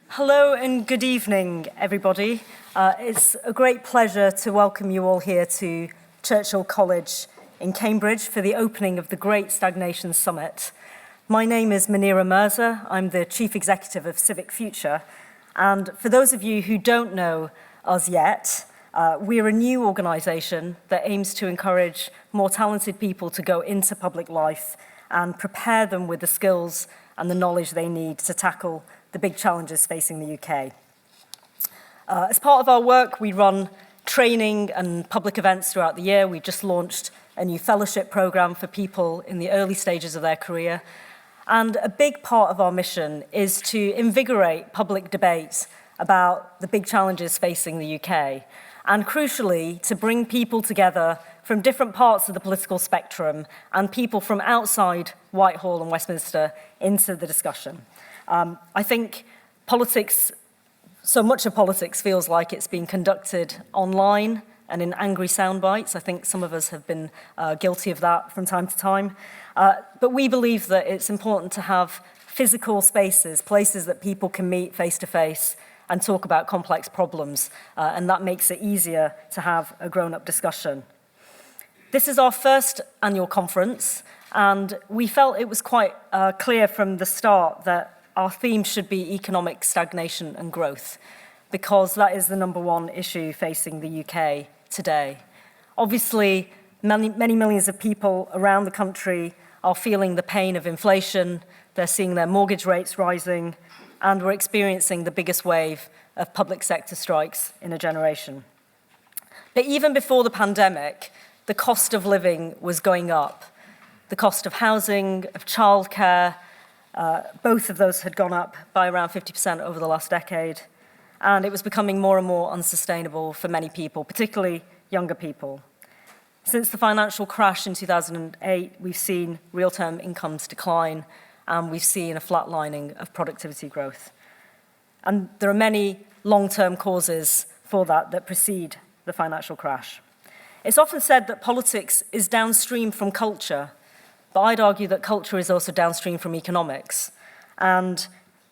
Hello and good evening, everybody. It's a great pleasure to welcome you all here to Churchill College in Cambridge for the opening of the Great Stagnation Summit. My name is Munira Mirza. I'm the Chief Executive of Civic Future. And for those of you who don't know us yet, we're a new organisation that aims to encourage more talented people to go into public life and prepare them with the skills and the knowledge they need to tackle the big challenges facing the UK. As part of our work, we run training and public events throughout the year. We just launched a new fellowship programme for people in the early stages of their career. And a big part of our mission is to invigorate public debate about the big challenges facing the UK, and crucially, to bring people together from different parts of the political spectrum and people from outside Whitehall and Westminster into the discussion. I think so much of politics feels like it's being conducted online and in angry sound bites. I think some of us have been guilty of that from time to time. But we believe that it's important to have physical spaces, places that people can meet face to face and talk about complex problems. And that makes it easier to have a grown-up discussion. This is our first annual conference, and we felt it was quite clear from the start that our theme should be economic stagnation and growth, because that is the number one issue facing the UK today. Obviously, many millions of people around the country are feeling the pain of inflation, they're seeing their mortgage rates rising, and we're experiencing the biggest wave of public sector strikes in a generation. But even before the pandemic, the cost of living was going up. The cost of housing, of childcare, both of those had gone up by around 50% over the last decade, and it was becoming more and more unsustainable for many people, particularly younger people. Since the financial crash in 2008, we've seen real-term incomes decline, and we've seen a flatlining of productivity growth. And there are many long-term causes for that precede the financial crash. It's often said that politics is downstream from culture, but I'd argue that culture is also downstream from economics. And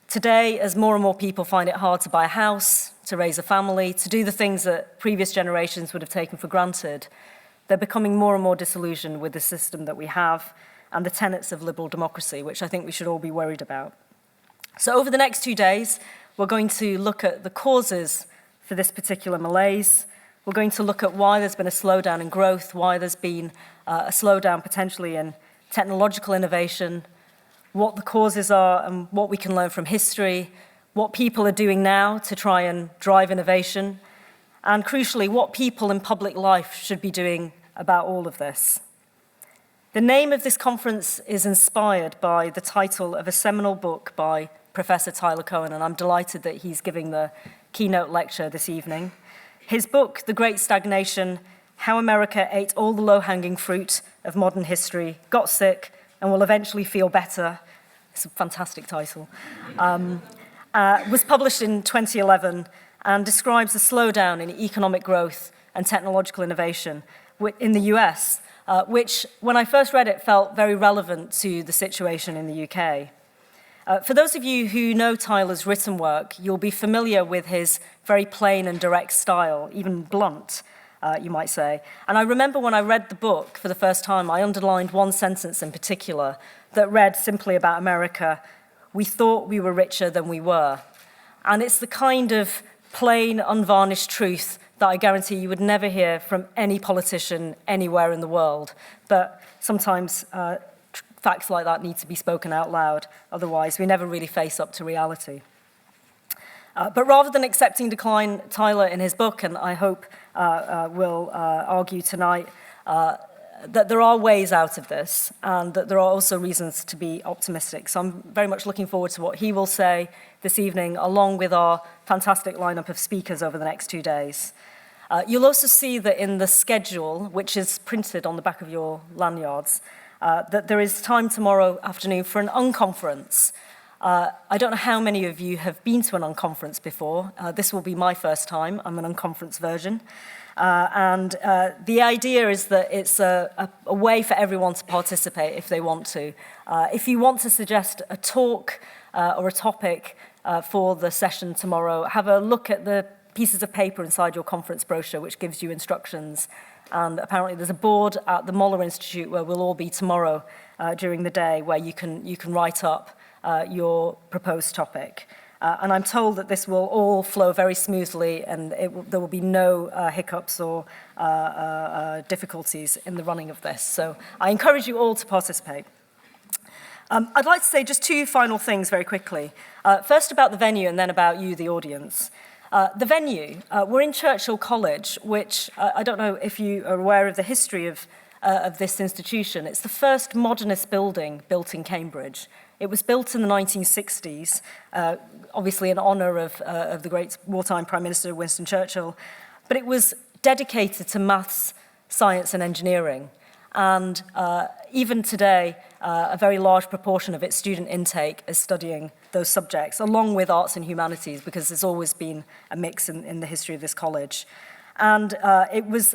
today, as more and more people find it hard to buy a house, to raise a family, to do the things that previous generations would have taken for granted, they're becoming more and more disillusioned with the system that we have and the tenets of liberal democracy, which I think we should all be worried about. So over the next 2 days, we're going to look at the causes for this particular malaise. We're going to look at why there's been a slowdown in growth, why there's been a slowdown potentially in technological innovation, what the causes are and what we can learn from history, what people are doing now to try and drive innovation, and crucially, what people in public life should be doing about all of this. The name of this conference is inspired by the title of a seminal book by Professor Tyler Cowen, and I'm delighted that he's giving the keynote lecture this evening. His book, The Great Stagnation: How America Ate All the Low-Hanging Fruit of Modern History, Got Sick, and Will Eventually Feel Better, it's a fantastic title, was published in 2011 and describes a slowdown in economic growth and technological innovation in the US, which, when I first read it, felt very relevant to the situation in the UK. For those of you who know Tyler's written work, you'll be familiar with his very plain and direct style, even blunt, you might say. And I remember when I read the book for the first time, I underlined one sentence in particular that read simply about America: "We thought we were richer than we were." And it's the kind of plain, unvarnished truth that I guarantee you would never hear from any politician anywhere in the world. But sometimes facts like that need to be spoken out loud, otherwise we never really face up to reality. But rather than accepting decline, Tyler, in his book, and I hope will argue tonight, that there are ways out of this, and that there are also reasons to be optimistic. So I'm very much looking forward to what he will say this evening, along with our fantastic lineup of speakers over the next 2 days. You'll also see that in the schedule, which is printed on the back of your lanyards, that there is time tomorrow afternoon for an unconference. I don't know how many of you have been to an unconference before. This will be my first time. I'm an unconference version. And the idea is that it's a way for everyone to participate if they want to. If you want to suggest a talk or a topic, for the session tomorrow, have a look at the pieces of paper inside your conference brochure, which gives you instructions. And apparently there's a board at the Moller Institute where we'll all be tomorrow during the day, where you can write up your proposed topic. And I'm told that this will all flow very smoothly, and there will be no hiccups or difficulties in the running of this. So I encourage you all to participate. I'd like to say just two final things very quickly. First about the venue, and then about you, the audience. The venue, we're in Churchill College, which I don't know if you are aware of the history of this institution. It's the first modernist building built in Cambridge. It was built in the 1960s, obviously in honour of the great wartime Prime Minister Winston Churchill, but it was dedicated to maths, science and engineering. And even today, a very large proportion of its student intake is studying those subjects, along with arts and humanities, because there's always been a mix in the history of this college. And it was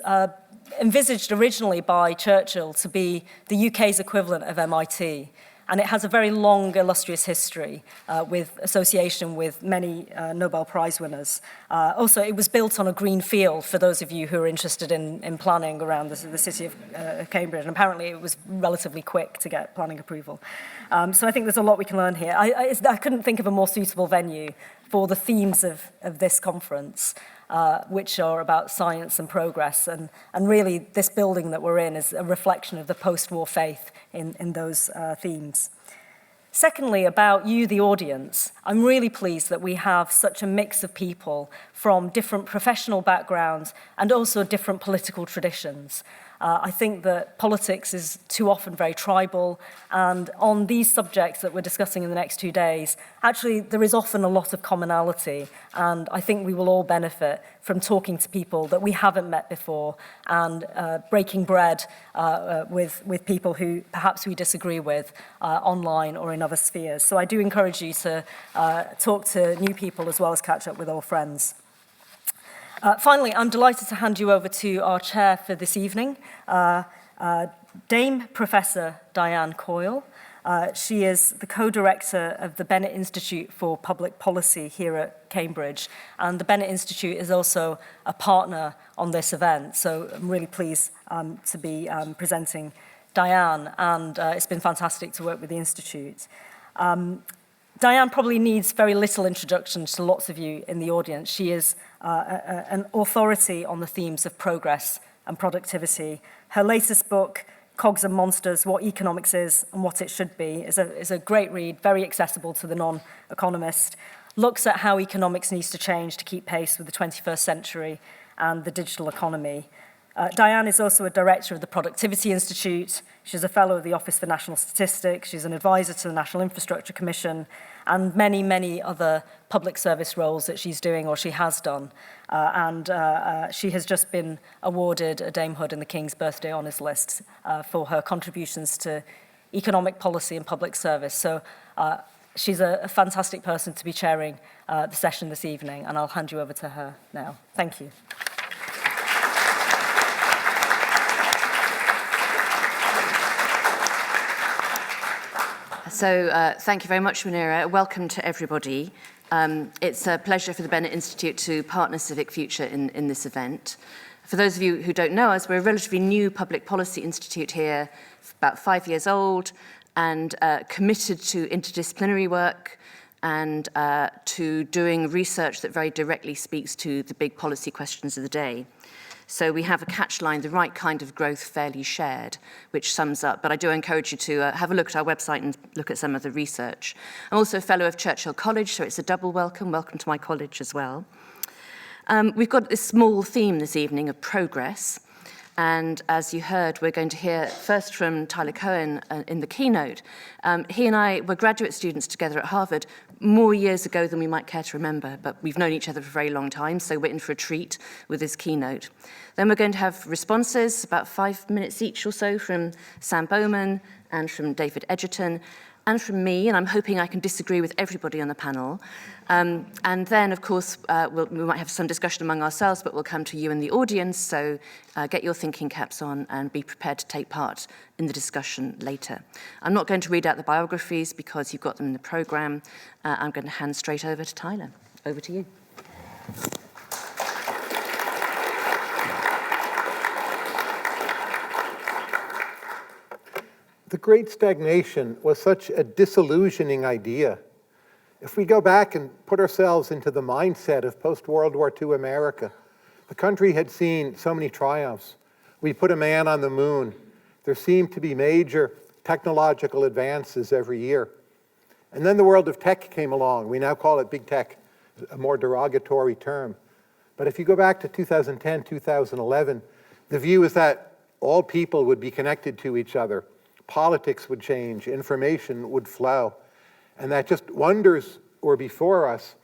envisaged originally by Churchill to be the UK's equivalent of MIT. And it has a very long, illustrious history with association with many Nobel Prize winners. Also, it was built on a green field, for those of you who are interested in planning around the city of Cambridge. And apparently, it was relatively quick to get planning approval. So I think there's a lot we can learn here. I couldn't think of a more suitable venue for the themes of this conference, which are about science and progress. And really, this building that we're in is a reflection of the post-war faith in those themes. Secondly, about you, the audience, I'm really pleased that we have such a mix of people from different professional backgrounds and also different political traditions. I think that politics is too often very tribal, and on these subjects that we're discussing in the next 2 days, actually there is often a lot of commonality, and I think we will all benefit from talking to people that we haven't met before and breaking bread with people who perhaps we disagree with online or in other spheres. So I do encourage you to talk to new people as well as catch up with old friends. Finally, I'm delighted to hand you over to our chair for this evening, Dame Professor Diane Coyle. She is the co-director of the Bennett Institute for Public Policy here at Cambridge, and the Bennett Institute is also a partner on this event, so I'm really pleased to be presenting Diane, and it's been fantastic to work with the Institute. Diane probably needs very little introduction to lots of you in the audience. She is an authority on the themes of progress and productivity. Her latest book, Cogs and Monsters, What Economics Is and What It Should Be, is a great read, very accessible to the non-economist, looks at how economics needs to change to keep pace with the 21st century and the digital economy. Diane is also a director of the Productivity Institute. She's a fellow of the Office for National Statistics. She's an advisor to the National Infrastructure Commission and many, many other public service roles that she's doing or she has done. She has just been awarded a damehood in the King's Birthday Honours List for her contributions to economic policy and public service. So she's a fantastic person to be chairing the session this evening, and I'll hand you over to her now. Thank you. So thank you very much, Munira. Welcome to everybody. It's a pleasure for the Bennett Institute to partner Civic Future in this event. For those of you who don't know us, we're a relatively new public policy institute here, about 5 years old, and committed to interdisciplinary work and to doing research that very directly speaks to the big policy questions of the day. So we have a catchline, the right kind of growth fairly shared, which sums up. But I do encourage you to have a look at our website and look at some of the research. I'm also a fellow of Churchill College, so it's a double welcome. Welcome to my college as well. We've got this small theme this evening of progress. And as you heard, we're going to hear first from Tyler Cowen in the keynote. He and I were graduate students together at Harvard more years ago than we might care to remember, but we've known each other for a very long time, so we're in for a treat with his keynote. Then we're going to have responses, about 5 minutes each or so, from Sam Bowman and from David Edgerton. and from me, and I'm hoping I can disagree with everybody on the panel. And then, of course, we might have some discussion among ourselves, but we'll come to you in the audience, so get your thinking caps on and be prepared to take part in the discussion later. I'm not going to read out the biographies because you've got them in the programme. I'm going to hand straight over to Tyler. Over to you. The Great Stagnation was such a disillusioning idea. If we go back and put ourselves into the mindset of post-World War II America, the country had seen so many triumphs. We put a man on the moon. There seemed to be major technological advances every year. And then the world of tech came along. We now call it big tech, a more derogatory term. But if you go back to 2010, 2011, the view is that all people would be connected to each other. Politics would change, information would flow, and that just wonders were before us.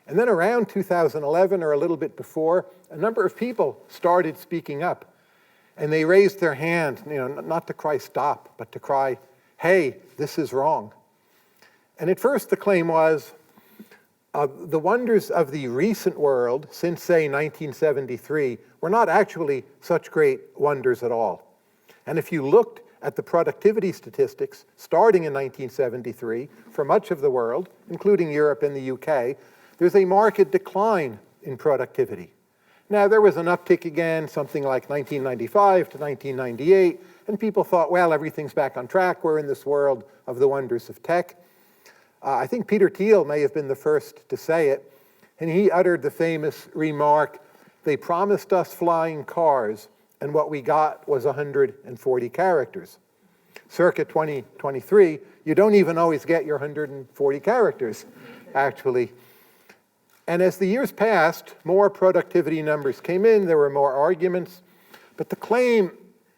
And then around 2011, or a little bit before, a number of people started speaking up, and they raised their hand, not to cry stop, but to cry, hey, this is wrong. And at first the claim was, the wonders of the recent world, since say 1973, were not actually such great wonders at all. And if you looked at the productivity statistics starting in 1973 for much of the world, including Europe and the UK, there's a marked decline in productivity. Now, there was an uptick again, something like 1995 to 1998, and people thought, well, everything's back on track. We're in this world of the wonders of tech. I think Peter Thiel may have been the first to say it, and he uttered the famous remark, they promised us flying cars, and what we got was 140 characters. Circa 2023, you don't even always get your 140 characters, actually. And as the years passed, more productivity numbers came in, there were more arguments, but the claim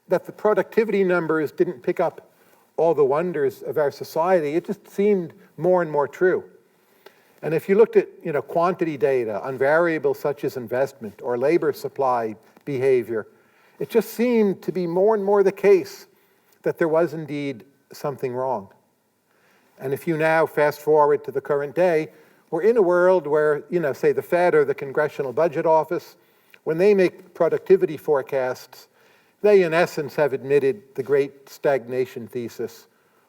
that the productivity numbers didn't pick up all the wonders of our society, it just seemed more and more true. And if you looked at quantity data on variables such as investment or labor supply behavior, it just seemed to be more and more the case that there was indeed something wrong. And if you now fast forward to the current day, we're in a world where, say the Fed or the Congressional Budget Office, when they make productivity forecasts, they in essence have admitted the Great Stagnation thesis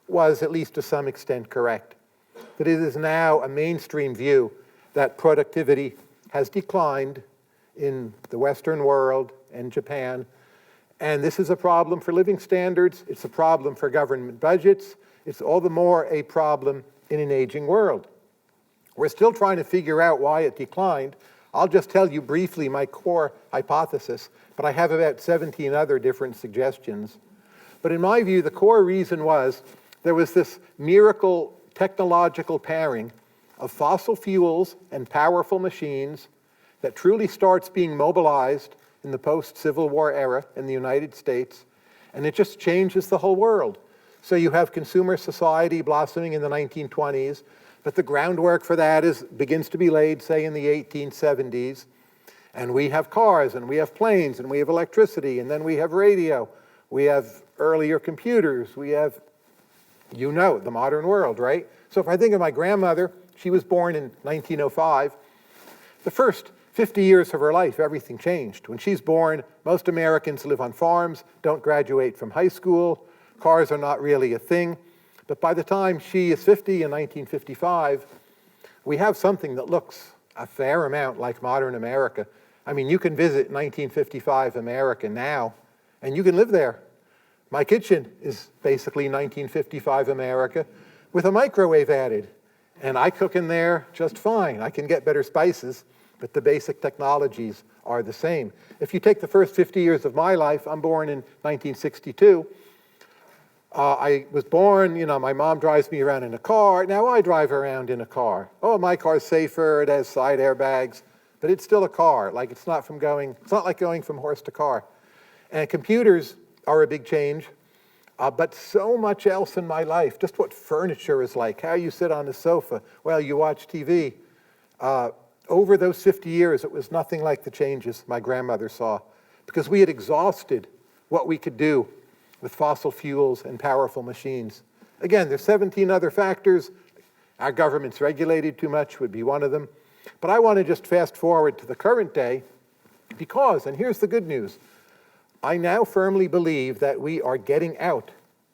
was, at least to some extent, correct. That it is now a mainstream view that productivity has declined in the Western world and Japan. And this is a problem for living standards. It's a problem for government budgets. It's all the more a problem in an aging world. We're still trying to figure out why it declined. I'll just tell you briefly my core hypothesis, but I have about 17 other different suggestions. But in my view, the core reason was there was this miracle technological pairing of fossil fuels and powerful machines that truly starts being mobilized in the post-Civil War era in the United States, and it just changes the whole world. So you have consumer society blossoming in the 1920s, but the groundwork for that begins to be laid, say, in the 1870s, and we have cars, and we have planes, and we have electricity, and then we have radio, we have earlier computers, we have, the modern world, right? So if I think of my grandmother, she was born in 1905, the first 50 years of her life, everything changed. When she's born, most Americans live on farms, don't graduate from high school, cars are not really a thing. But by the time she is 50 in 1955, we have something that looks a fair amount like modern America. I mean, you can visit 1955 America now, and you can live there. My kitchen is basically 1955 America with a microwave added, and I cook in there just fine. I can get better spices, but the basic technologies are the same. If you take the first 50 years of my life, I'm born in 1962. I was born, my mom drives me around in a car. Now I drive around in a car. Oh, my car's safer, it has side airbags, but it's still a car. Like it's not like going from horse to car. And computers are a big change, but so much else in my life, just what furniture is like, how you sit on the sofa, well, you watch TV. Over those 50 years, it was nothing like the changes my grandmother saw, because we had exhausted what we could do with fossil fuels and powerful machines. Again, there's 17 other factors. Our government's regulated too much would be one of them. But I want to just fast forward to the current day because, and here's the good news, I now firmly believe that we are getting out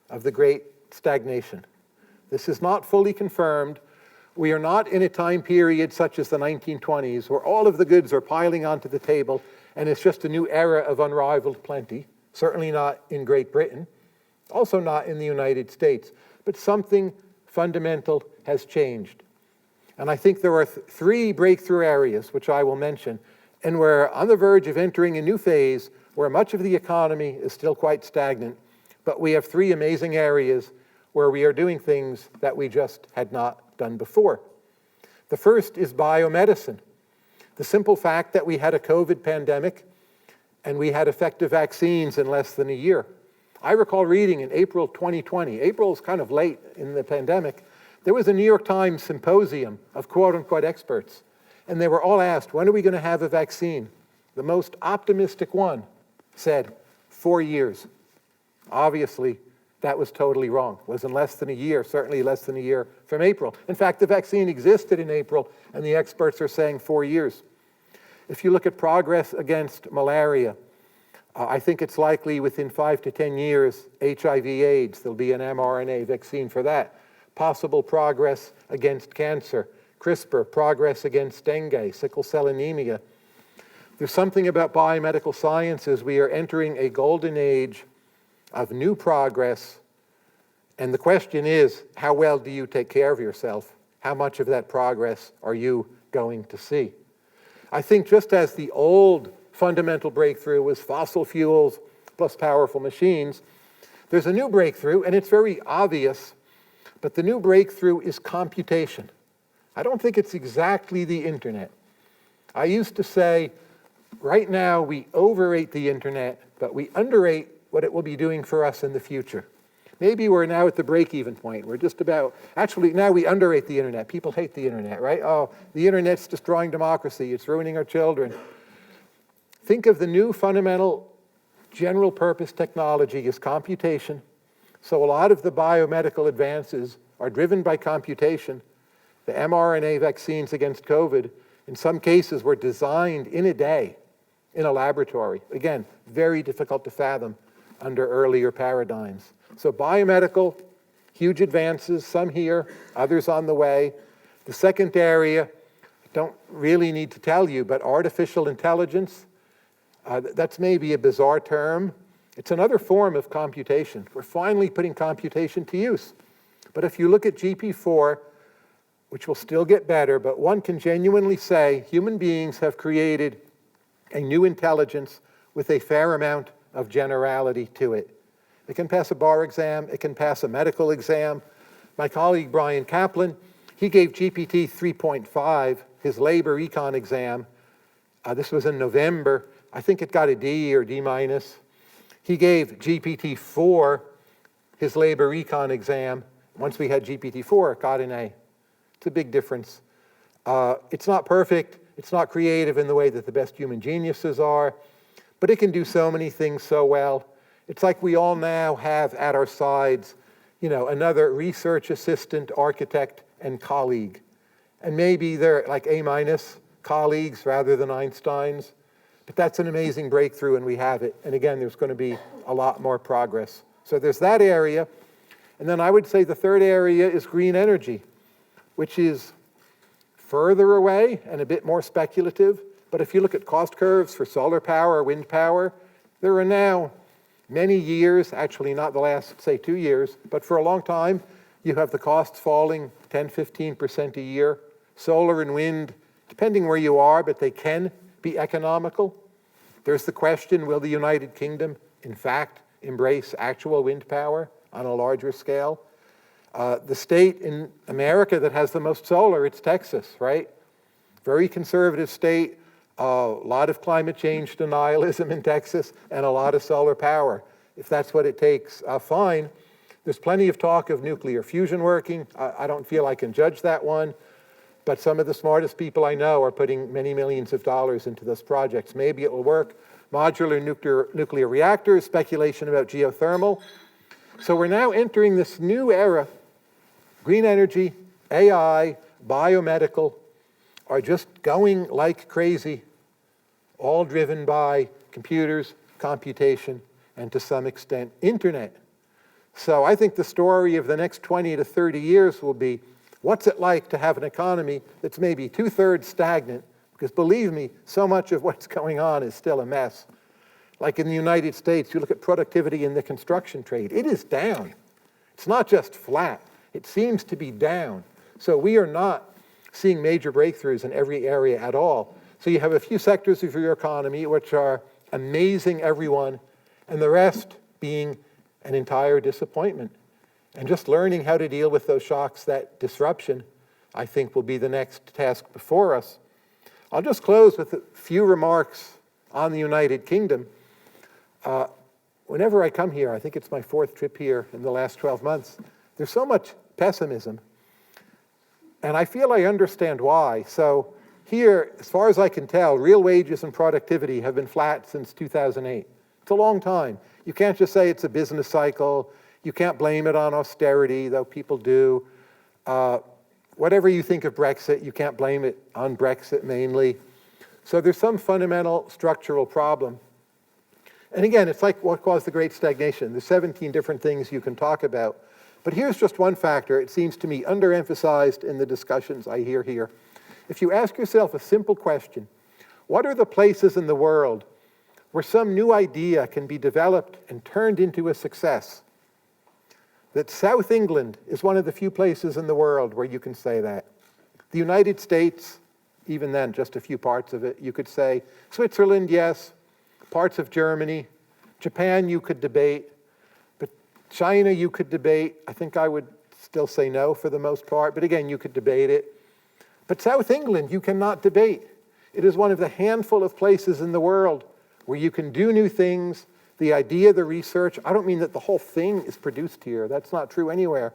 of the great stagnation. This is not fully confirmed. We are not in a time period such as the 1920s where all of the goods are piling onto the table and it's just a new era of unrivaled plenty, certainly not in Great Britain, also not in the United States, but something fundamental has changed. And I think there are three breakthrough areas, which I will mention, and we're on the verge of entering a new phase where much of the economy is still quite stagnant, but we have three amazing areas where we are doing things that we just had not done before. The first is biomedicine. The simple fact that we had a COVID pandemic and we had effective vaccines in less than a year. I recall reading in April 2020, April is kind of late in the pandemic, there was a New York Times symposium of quote-unquote experts, and they were all asked, when are we going to have a vaccine? The most optimistic one said, 4 years. Obviously, that was totally wrong. It was in less than a year, certainly less than a year from April. In fact, the vaccine existed in April, and the experts are saying 4 years. If you look at progress against malaria, I think it's likely within 5 to 10 years, HIV/AIDS, there'll be an mRNA vaccine for that. Possible progress against cancer, CRISPR, progress against dengue, sickle cell anemia. There's something about biomedical sciences. We are entering a golden age of new progress. And the question is, how well do you take care of yourself? How much of that progress are you going to see? I think just as the old fundamental breakthrough was fossil fuels plus powerful machines, there's a new breakthrough, and it's very obvious, but the new breakthrough is computation. I don't think it's exactly the internet. I used to say, right now we overrate the internet, but we underrate what it will be doing for us in the future. Maybe we're now at the break-even point. We're just about, actually now we underrate the internet. People hate the internet, right? Oh, the internet's destroying democracy. It's ruining our children. Think of the new fundamental general purpose technology as computation. So a lot of the biomedical advances are driven by computation. The mRNA vaccines against COVID, in some cases, were designed in a day in a laboratory. Again, very difficult to fathom under earlier paradigms. So biomedical, huge advances, some here, others on the way. The second area, I don't really need to tell you, but artificial intelligence, that's maybe a bizarre term. It's another form of computation. We're finally putting computation to use. But if you look at GP4, which will still get better, but one can genuinely say human beings have created a new intelligence with a fair amount of generality to it. It can pass a bar exam, it can pass a medical exam. My colleague Brian Kaplan, he gave GPT 3.5, his labor econ exam. This was in November. I think it got a D or D minus. He gave GPT-4 his labor econ exam. Once we had GPT-4, it got an A. It's a big difference. It's not perfect. It's not creative in the way that the best human geniuses are, but it can do so many things so well. It's like we all now have at our sides, another research assistant, architect, and colleague. And maybe they're like A- colleagues rather than Einsteins. But that's an amazing breakthrough, and we have it. And again, there's going to be a lot more progress. So there's that area. And then I would say the third area is green energy, which is further away and a bit more speculative. But if you look at cost curves for solar power or wind power, there are now many years, actually not the last, say, 2 years, but for a long time, you have the costs falling 10, 15% a year. Solar and wind, depending where you are, but they can be economical. There's the question, will the United Kingdom, in fact, embrace actual wind power on a larger scale? The state in America that has the most solar, it's Texas, right? Very conservative state, a lot of climate change denialism in Texas, and a lot of solar power. If that's what it takes, fine. There's plenty of talk of nuclear fusion working. I don't feel I can judge that one. But some of the smartest people I know are putting many millions of dollars into those projects. Maybe it will work. Modular nuclear reactors, speculation about geothermal. So we're now entering this new era. Green energy, AI, biomedical are just going like crazy, all driven by computers, computation, and to some extent, internet. So I think the story of the next 20 to 30 years will be, what's it like to have an economy that's maybe 2/3 stagnant? Because believe me, so much of what's going on is still a mess. Like in the United States, you look at productivity in the construction trade, it is down. It's not just flat, it seems to be down. So we are not seeing major breakthroughs in every area at all. So you have a few sectors of your economy which are amazing everyone, and the rest being an entire disappointment. And just learning how to deal with those shocks, that disruption, I think will be the next task before us. I'll just close with a few remarks on the United Kingdom. Whenever I come here, I think it's my 4th trip here in the last 12 months, there's so much pessimism. And I feel I understand why. So here, as far as I can tell, real wages and productivity have been flat since 2008. It's a long time. You can't just say it's a business cycle. You can't blame it on austerity, though people do. Whatever you think of Brexit, you can't blame it on Brexit mainly. So there's some fundamental structural problem. And again, it's like what caused the Great Stagnation. There's 17 different things you can talk about. But here's just one factor, it seems to me underemphasized in the discussions I hear here. If you ask yourself a simple question, what are the places in the world where some new idea can be developed and turned into a success? That South England is one of the few places in the world where you can say that. The United States, even then, just a few parts of it, you could say. Switzerland, yes. Parts of Germany. Japan, you could debate. But China, you could debate. I think I would still say no for the most part. But again, you could debate it. But South England, you cannot debate. It is one of the handful of places in the world where you can do new things. The idea, the research, I don't mean that the whole thing is produced here. That's not true anywhere.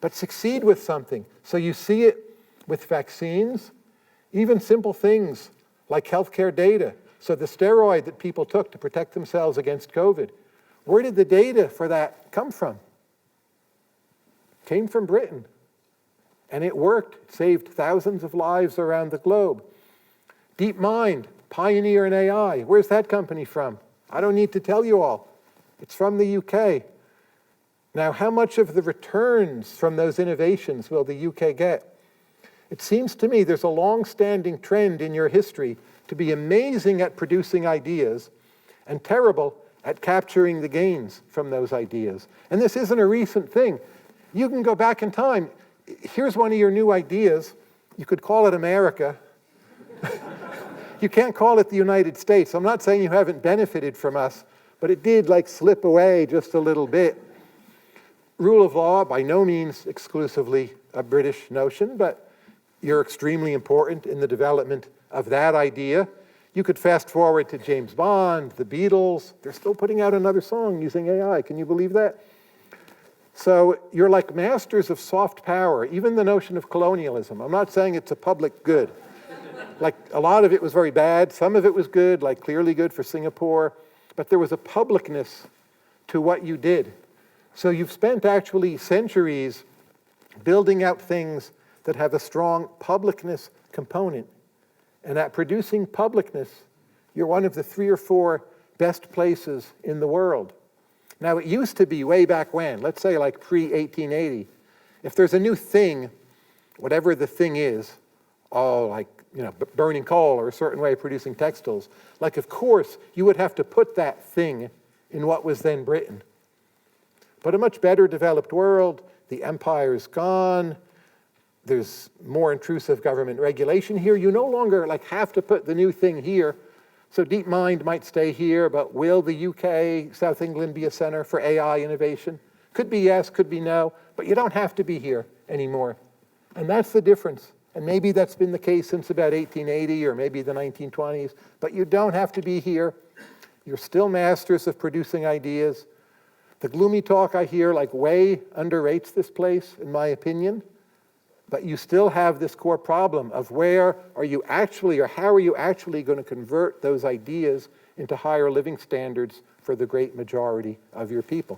But succeed with something. So you see it with vaccines, even simple things like healthcare data. So the steroid that people took to protect themselves against COVID, where did the data for that come from? It came from Britain. And it worked. It saved thousands of lives around the globe. DeepMind, pioneer in AI. Where's that company from? I don't need to tell you all. It's from the UK. Now, how much of the returns from those innovations will the UK get? It seems to me there's a long-standing trend in your history to be amazing at producing ideas and terrible at capturing the gains from those ideas. And this isn't a recent thing. You can go back in time. Here's one of your new ideas. You could call it America. You can't call it the United States. I'm not saying you haven't benefited from us, but it did slip away just a little bit. Rule of law, by no means exclusively a British notion, but you're extremely important in the development of that idea. You could fast forward to James Bond, the Beatles. They're still putting out another song using AI. Can you believe that? So you're like masters of soft power, even the notion of colonialism. I'm not saying it's a public good. A lot of it was very bad. Some of it was good, clearly good for Singapore. But there was a publicness to what you did. So you've spent actually centuries building out things that have a strong publicness component. And at producing publicness, you're one of the 3 or 4 best places in the world. Now, it used to be way back when, let's say pre-1880, if there's a new thing, whatever the thing is, burning coal or a certain way of producing textiles, of course, you would have to put that thing in what was then Britain. But a much better developed world, the empire's gone, there's more intrusive government regulation here. You no longer have to put the new thing here. So DeepMind might stay here, but will the UK, South England be a center for AI innovation? Could be yes, could be no, but you don't have to be here anymore. And that's the difference. And maybe that's been the case since about 1880 or maybe the 1920s, but you don't have to be here. You're still masters of producing ideas. The gloomy talk I hear way underrates this place, in my opinion. But you still have this core problem of where are you actually, or how are you actually going to convert those ideas into higher living standards for the great majority of your people?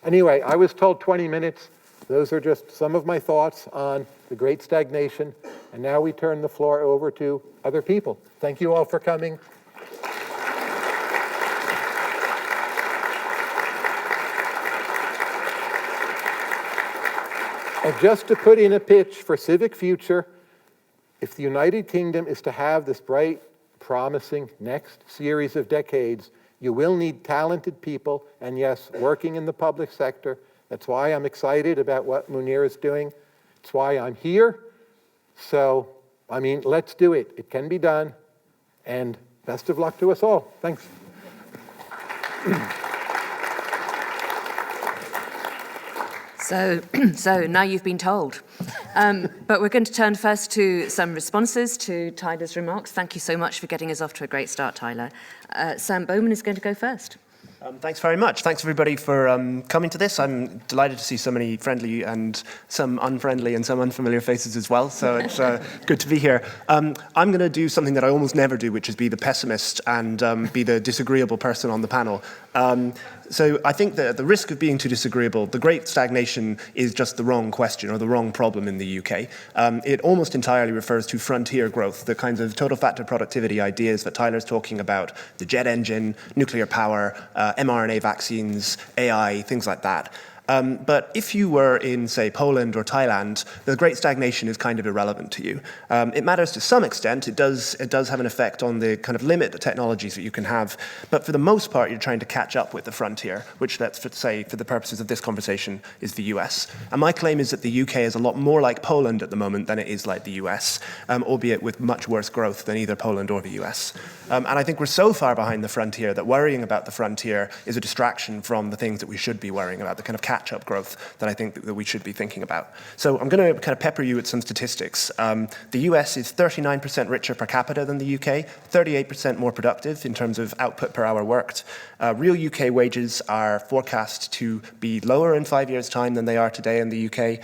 Anyway, I was told 20 minutes. Those are just some of my thoughts on the great stagnation. And now we turn the floor over to other people. Thank you all for coming. And just to put in a pitch for Civic Future, if the United Kingdom is to have this bright, promising next series of decades, you will need talented people, and yes, working in the public sector. That's why I'm excited about what Munira is doing. It's why I'm here. So, I mean, let's do it. It can be done. And best of luck to us all. Thanks. So now you've been told. But we're going to turn first to some responses to Tyler's remarks. Thank you so much for getting us off to a great start, Tyler. Sam Bowman is going to go first. Thanks very much. Thanks, everybody, for coming to this. I'm delighted to see so many friendly and some unfriendly and some unfamiliar faces as well, so it's good to be here. I'm going to do something that I almost never do, which is be the pessimist and be the disagreeable person on the panel. So I think that at the risk of being too disagreeable, the great stagnation is just the wrong question or the wrong problem in the UK. It almost entirely refers to frontier growth, the kinds of total factor productivity ideas that Tyler's talking about, the jet engine, nuclear power, mRNA vaccines, AI, things like that. But if you were in, say, Poland or Thailand, the great stagnation is kind of irrelevant to you. It matters to some extent. It does have an effect on the kind of limit the technologies that you can have. But for the most part, you're trying to catch up with the frontier, which, let's say, for the purposes of this conversation, is the US. And my claim is that the UK is a lot more like Poland at the moment than it is like the US, albeit with much worse growth than either Poland or the US. And I think we're so far behind the frontier that worrying about the frontier is a distraction from the things that we should be worrying about, the kind of catch-up growth that I think that we should be thinking about. So I'm going to kind of pepper you with some statistics. The US is 39% richer per capita than the UK, 38% more productive in terms of output per hour worked. Real UK wages are forecast to be lower in 5 years' time than they are today in the UK.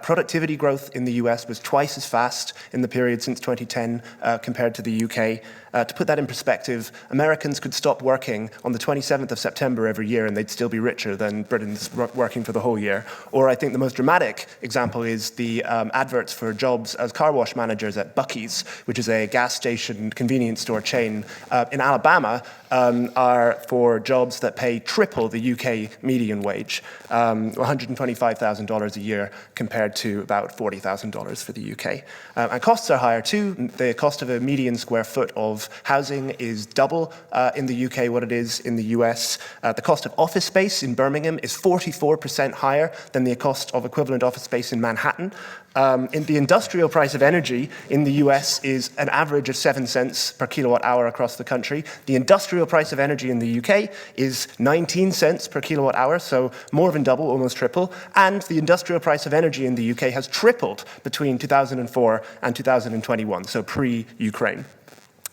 Productivity growth in the US was twice as fast in the period since 2010 compared to the UK. To put that in perspective, Americans could stop working on the 27th of September every year and they'd still be richer than Britons working for the whole year. Or I think the most dramatic example is the adverts for jobs as car wash managers at Buc-ee's, which is a gas station convenience store chain in Alabama, are for jobs that pay triple the UK median wage, $125,000 a year compared to about $40,000 for the UK. And costs are higher too. The cost of a median square foot of housing is double in the UK what it is in the US. The cost of office space in Birmingham is 44% higher than the cost of equivalent office space in Manhattan. In the industrial price of energy in the US is an average of 7 cents per kilowatt hour across the country. The industrial price of energy in the UK is 19 cents per kilowatt hour, so more than double, almost triple. And the industrial price of energy in the UK has tripled between 2004 and 2021, so pre-Ukraine.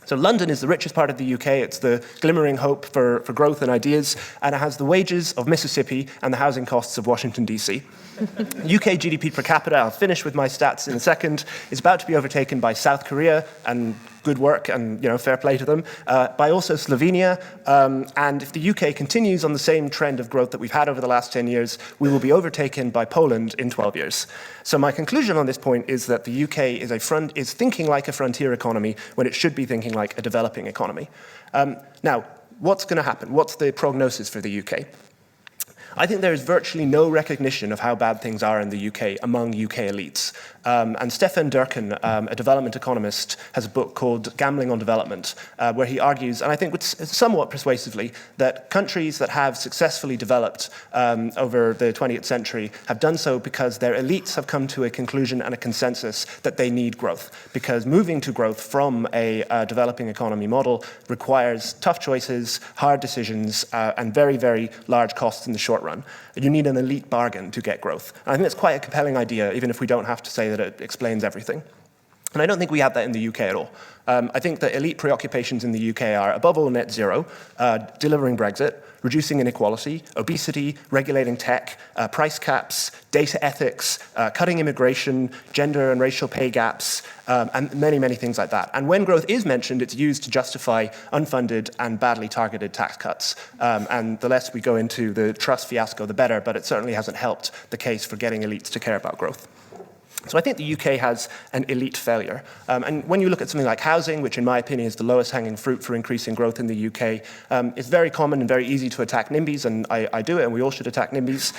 So London is the richest part of the UK. It's the glimmering hope for growth and ideas, and it has the wages of Mississippi and the housing costs of Washington, D.C. UK GDP per capita, I'll finish with my stats in a second, is about to be overtaken by South Korea, and good work and fair play to them, by also Slovenia. And if the UK continues on the same trend of growth that we've had over the last 10 years, we will be overtaken by Poland in 12 years. So my conclusion on this point is that the UK is thinking like a frontier economy when it should be thinking like a developing economy. Now, what's going to happen? What's the prognosis for the UK? I think there is virtually no recognition of how bad things are in the UK among UK elites. And Stefan Durkin, a development economist, has a book called Gambling on Development, where he argues, and I think somewhat persuasively, that countries that have successfully developed over the 20th century have done so because their elites have come to a conclusion and a consensus that they need growth. Because moving to growth from a developing economy model requires tough choices, hard decisions, and very, very large costs in the short run. You need an elite bargain to get growth. And I think that's quite a compelling idea, even if we don't have to say that it explains everything. And I don't think we have that in the UK at all. I think that elite preoccupations in the UK are, above all, net zero, delivering Brexit, reducing inequality, obesity, regulating tech, price caps, data ethics, cutting immigration, gender and racial pay gaps, and many, many things like that. And when growth is mentioned, it's used to justify unfunded and badly targeted tax cuts. And the less we go into the trust fiasco, the better, but it certainly hasn't helped the case for getting elites to care about growth. So I think the UK has an elite failure. And when you look at something like housing, which in my opinion is the lowest hanging fruit for increasing growth in the UK, it's very common and very easy to attack NIMBYs, and I do it, and we all should attack NIMBYs.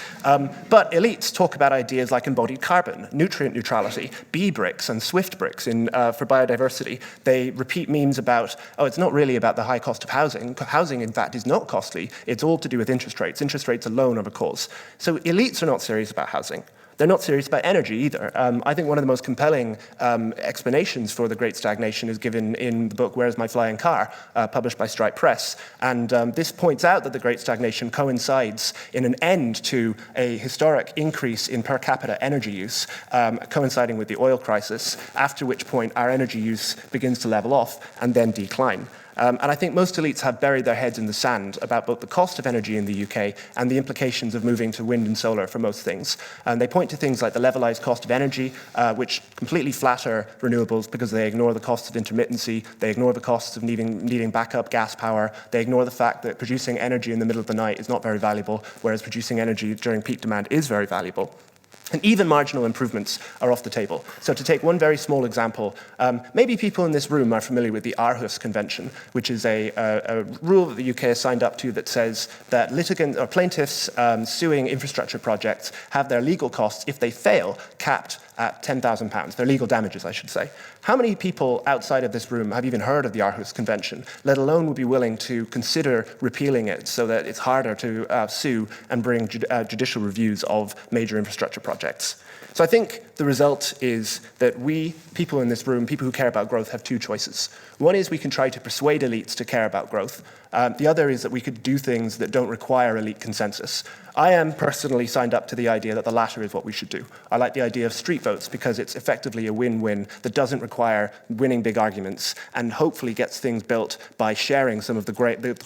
But elites talk about ideas like embodied carbon, nutrient neutrality, bee bricks and swift bricks for biodiversity. They repeat memes about, oh, it's not really about the high cost of housing. Housing, in fact, is not costly. It's all to do with interest rates. Interest rates alone are the cause. So elites are not serious about housing. They're not serious about energy either. I think one of the most compelling explanations for the Great Stagnation is given in the book Where's My Flying Car, published by Stripe Press. And this points out that the Great Stagnation coincides in an end to a historic increase in per capita energy use, coinciding with the oil crisis, after which point our energy use begins to level off and then decline. And I think most elites have buried their heads in the sand about both the cost of energy in the UK and the implications of moving to wind and solar for most things. And they point to things like the levelized cost of energy, which completely flatter renewables because they ignore the costs of intermittency, they ignore the costs of needing backup gas power, they ignore the fact that producing energy in the middle of the night is not very valuable, whereas producing energy during peak demand is very valuable. And even marginal improvements are off the table. So to take one very small example, maybe people in this room are familiar with the Aarhus Convention, which is a rule that the UK has signed up to that says that litigants or plaintiffs suing infrastructure projects have their legal costs, if they fail, capped at £10,000, their legal damages, I should say. How many people outside of this room have even heard of the Aarhus Convention, let alone would be willing to consider repealing it so that it's harder to sue and bring judicial reviews of major infrastructure projects? So I think the result is that we, people in this room, people who care about growth, have two choices. One is we can try to persuade elites to care about growth. The other is that we could do things that don't require elite consensus. I am personally signed up to the idea that the latter is what we should do. I like the idea of street votes because it's effectively a win-win that doesn't require winning big arguments and hopefully gets things built by sharing some of the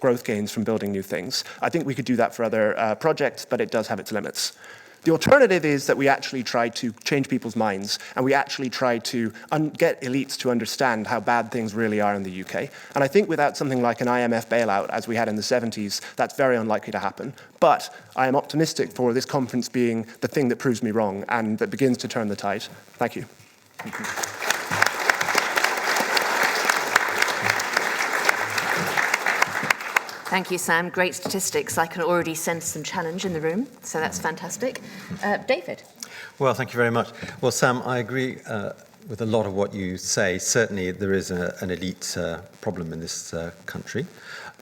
growth gains from building new things. I think we could do that for other projects, but it does have its limits. The alternative is that we actually try to change people's minds and we actually try to get elites to understand how bad things really are in the UK. And I think without something like an IMF bailout, as we had in the 70s, that's very unlikely to happen. But I am optimistic for this conference being the thing that proves me wrong and that begins to turn the tide. Thank you. Thank you. Thank you, Sam. Great statistics. I can already sense some challenge in the room, so that's fantastic. David. Well, thank you very much. Well, Sam, I agree with a lot of what you say. Certainly, there is an elite problem in this country,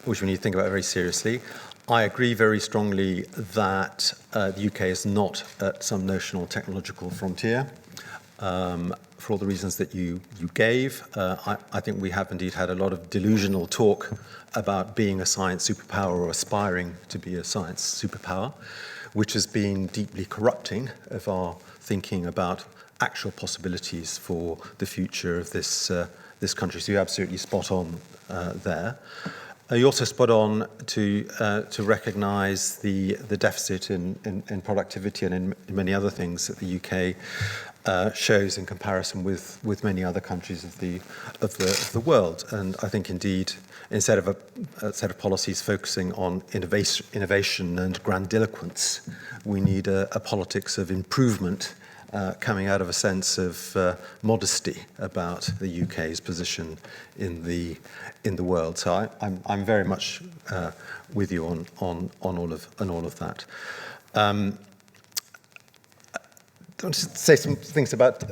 which we need to think about very seriously. I agree very strongly that the UK is not at some notional technological frontier. For all the reasons that you gave, I think we have indeed had a lot of delusional talk about being a science superpower or aspiring to be a science superpower, which has been deeply corrupting of our thinking about actual possibilities for the future of this country. So you're absolutely spot on there. You're also spot on to recognise the deficit in productivity and in many other things that the UK shows in comparison with many other countries of the world. And I think indeed, instead of a set of policies focusing on innovation and grandiloquence, we need a politics of improvement coming out of a sense of modesty about the UK's position in the world. So I'm very much with you on all of that. I want to say some things about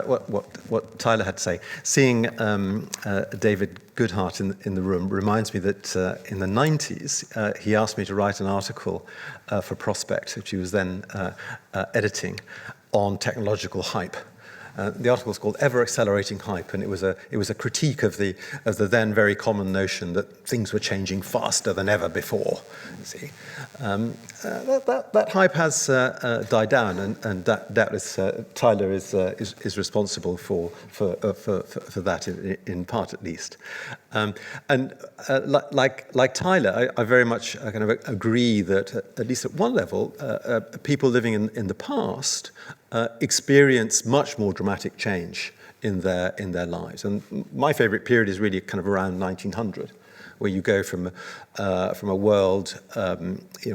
what Tyler had to say. Seeing David Goodhart in the room reminds me that in the 90s, he asked me to write an article for Prospect, which he was then editing, on technological hype. The article is called "Ever Accelerating Hype," and it was a critique of the then very common notion that things were changing faster than ever before. You see, that hype has died down, and that is Tyler is responsible for that in part at least. Like Tyler, I very much kind of agree that at least at one level, people living in the past experience much more dramatic change in their lives. And my favorite period is really kind of around 1900, where you go from a world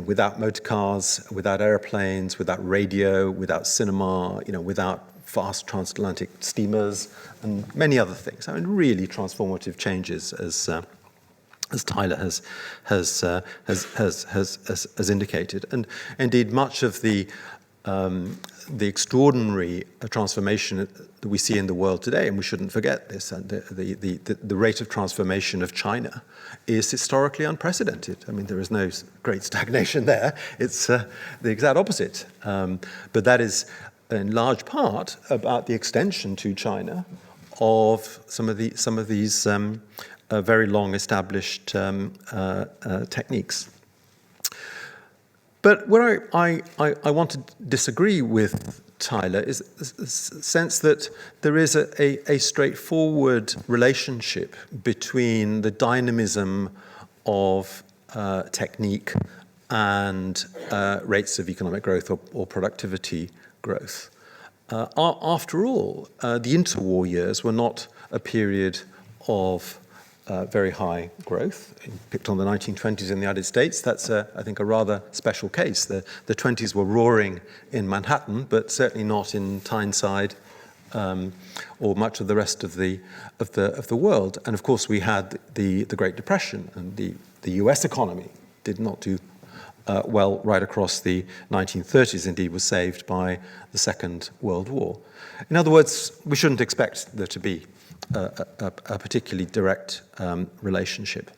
without motor cars, without airplanes, without radio, without cinema, without fast transatlantic steamers, and many other things. I mean, really transformative changes, as Tyler has indicated, and indeed much of the extraordinary transformation that we see in the world today, and we shouldn't forget this, and the rate of transformation of China is historically unprecedented. I mean, there is no great stagnation there. It's the exact opposite. But that is in large part about the extension to China of some of these very long established techniques. But where I want to disagree with Tyler is the sense that there is a straightforward relationship between the dynamism of technique and rates of economic growth or productivity growth. After all, the interwar years were not a period of very high growth. Picked on the 1920s in the United States, that's, I think, a rather special case. The 20s were roaring in Manhattan, but certainly not in Tyneside or much of the rest of the world. And of course, we had the Great Depression, and the US economy did not do well right across the 1930s, indeed was saved by the Second World War. In other words, we shouldn't expect there to be a particularly direct relationship.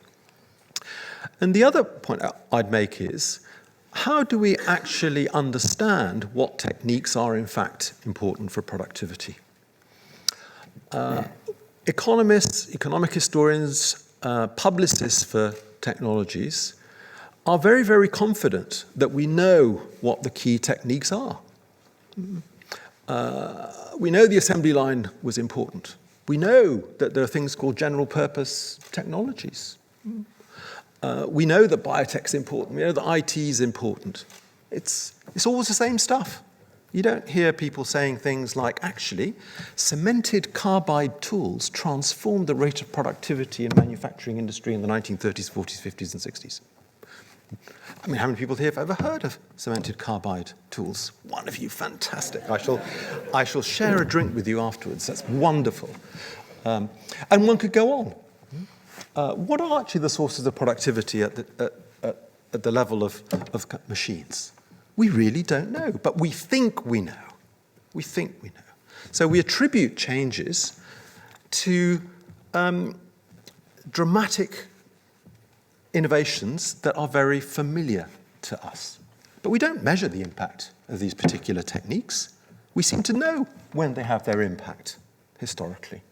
And the other point I'd make is, how do we actually understand what techniques are in fact important for productivity? Economists, economic historians, publicists for technologies are very, very confident that we know what the key techniques are. We know the assembly line was important. We know that there are things called general purpose technologies. We know that biotech's important. We know that IT is important. It's always the same stuff. You don't hear people saying things like, actually, cemented carbide tools transformed the rate of productivity in manufacturing industry in the 1930s, 40s, 50s, and 60s. I mean, how many people here have ever heard of cemented carbide tools? One of you, fantastic. I shall share a drink with you afterwards. That's wonderful. And one could go on. What are actually the sources of productivity at the level of machines? We really don't know, but we think we know. We think we know. So we attribute changes to dramatic innovations that are very familiar to us. But we don't measure the impact of these particular techniques. We seem to know when they have their impact historically.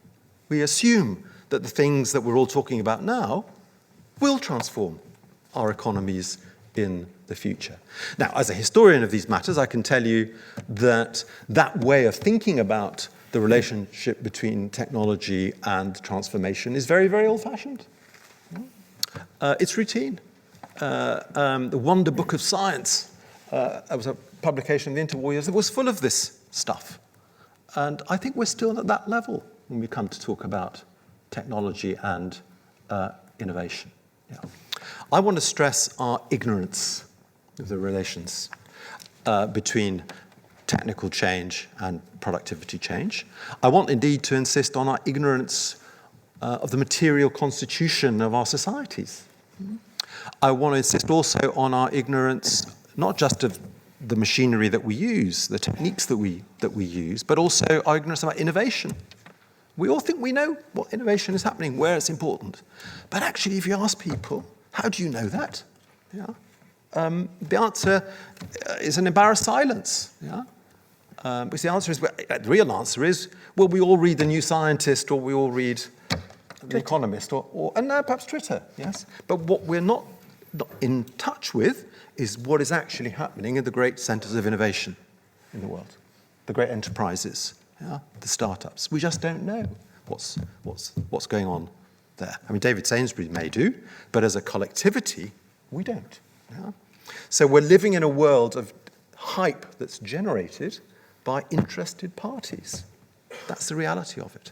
We assume that the things that we're all talking about now will transform our economies in the future. Now, as a historian of these matters, I can tell you that that way of thinking about the relationship between technology and transformation is very, very old-fashioned. It's routine. The Wonder Book of Science was a publication in the interwar years that was full of this stuff. And I think we're still at that level when we come to talk about technology and innovation. Yeah. I want to stress our ignorance of the relations between technical change and productivity change. I want indeed to insist on our ignorance of the material constitution of our societies. I want to insist also on our ignorance, not just of the machinery that we use, the techniques that we use, but also our ignorance about innovation. We all think we know what innovation is happening, where it's important. But actually, if you ask people, how do you know that? Yeah. The answer is an embarrassed silence. Yeah. Because the answer is, the real answer is, well, we all read The New Scientist, or we all read The Economist, and now perhaps Twitter, yes? But what we're not in touch with is what is actually happening in the great centers of innovation in the world, the great enterprises, the startups. We just don't know what's going on there. I mean, David Sainsbury may do, but as a collectivity, we don't. Yeah? So we're living in a world of hype that's generated by interested parties. That's the reality of it.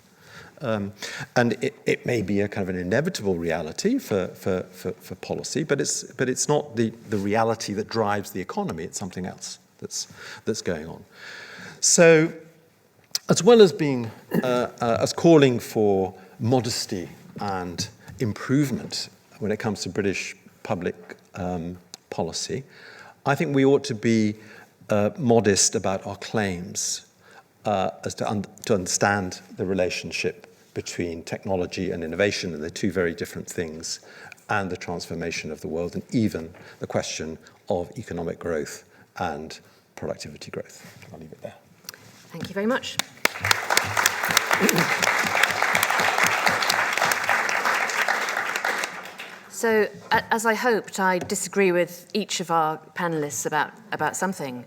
And it may be a kind of an inevitable reality for policy, but it's not the reality that drives the economy. It's something else that's going on. So, as well as being as calling for modesty and improvement when it comes to British public policy, I think we ought to be modest about our claims as to understand the relationship between technology and innovation, and they're two very different things, and the transformation of the world, and even the question of economic growth and productivity growth. I'll leave it there. Thank you very much. So, as I hoped, I disagree with each of our panelists about something.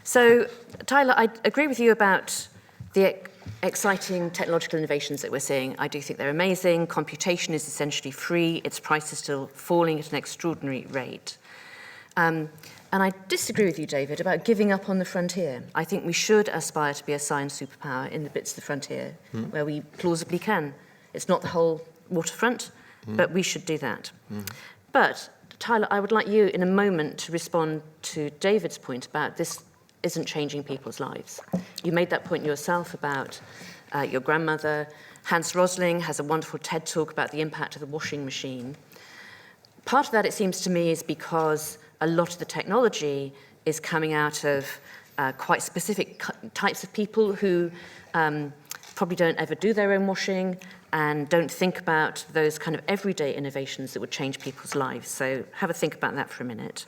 So, Tyler, I agree with you about the exciting technological innovations that we're seeing. I do think they're amazing. Computation is essentially free. Its price is still falling at an extraordinary rate. And I disagree with you, David, about giving up on the frontier. I think we should aspire to be a science superpower in the bits of the frontier where we plausibly can. It's not the whole waterfront, but we should do that. But, Tyler, I would like you in a moment to respond to David's point about this isn't changing people's lives. You made that point yourself about your grandmother. Hans Rosling has a wonderful TED talk about the impact of the washing machine. Part of that, it seems to me, is because a lot of the technology is coming out of quite specific types of people who probably don't ever do their own washing and don't think about those kind of everyday innovations that would change people's lives. So have a think about that for a minute.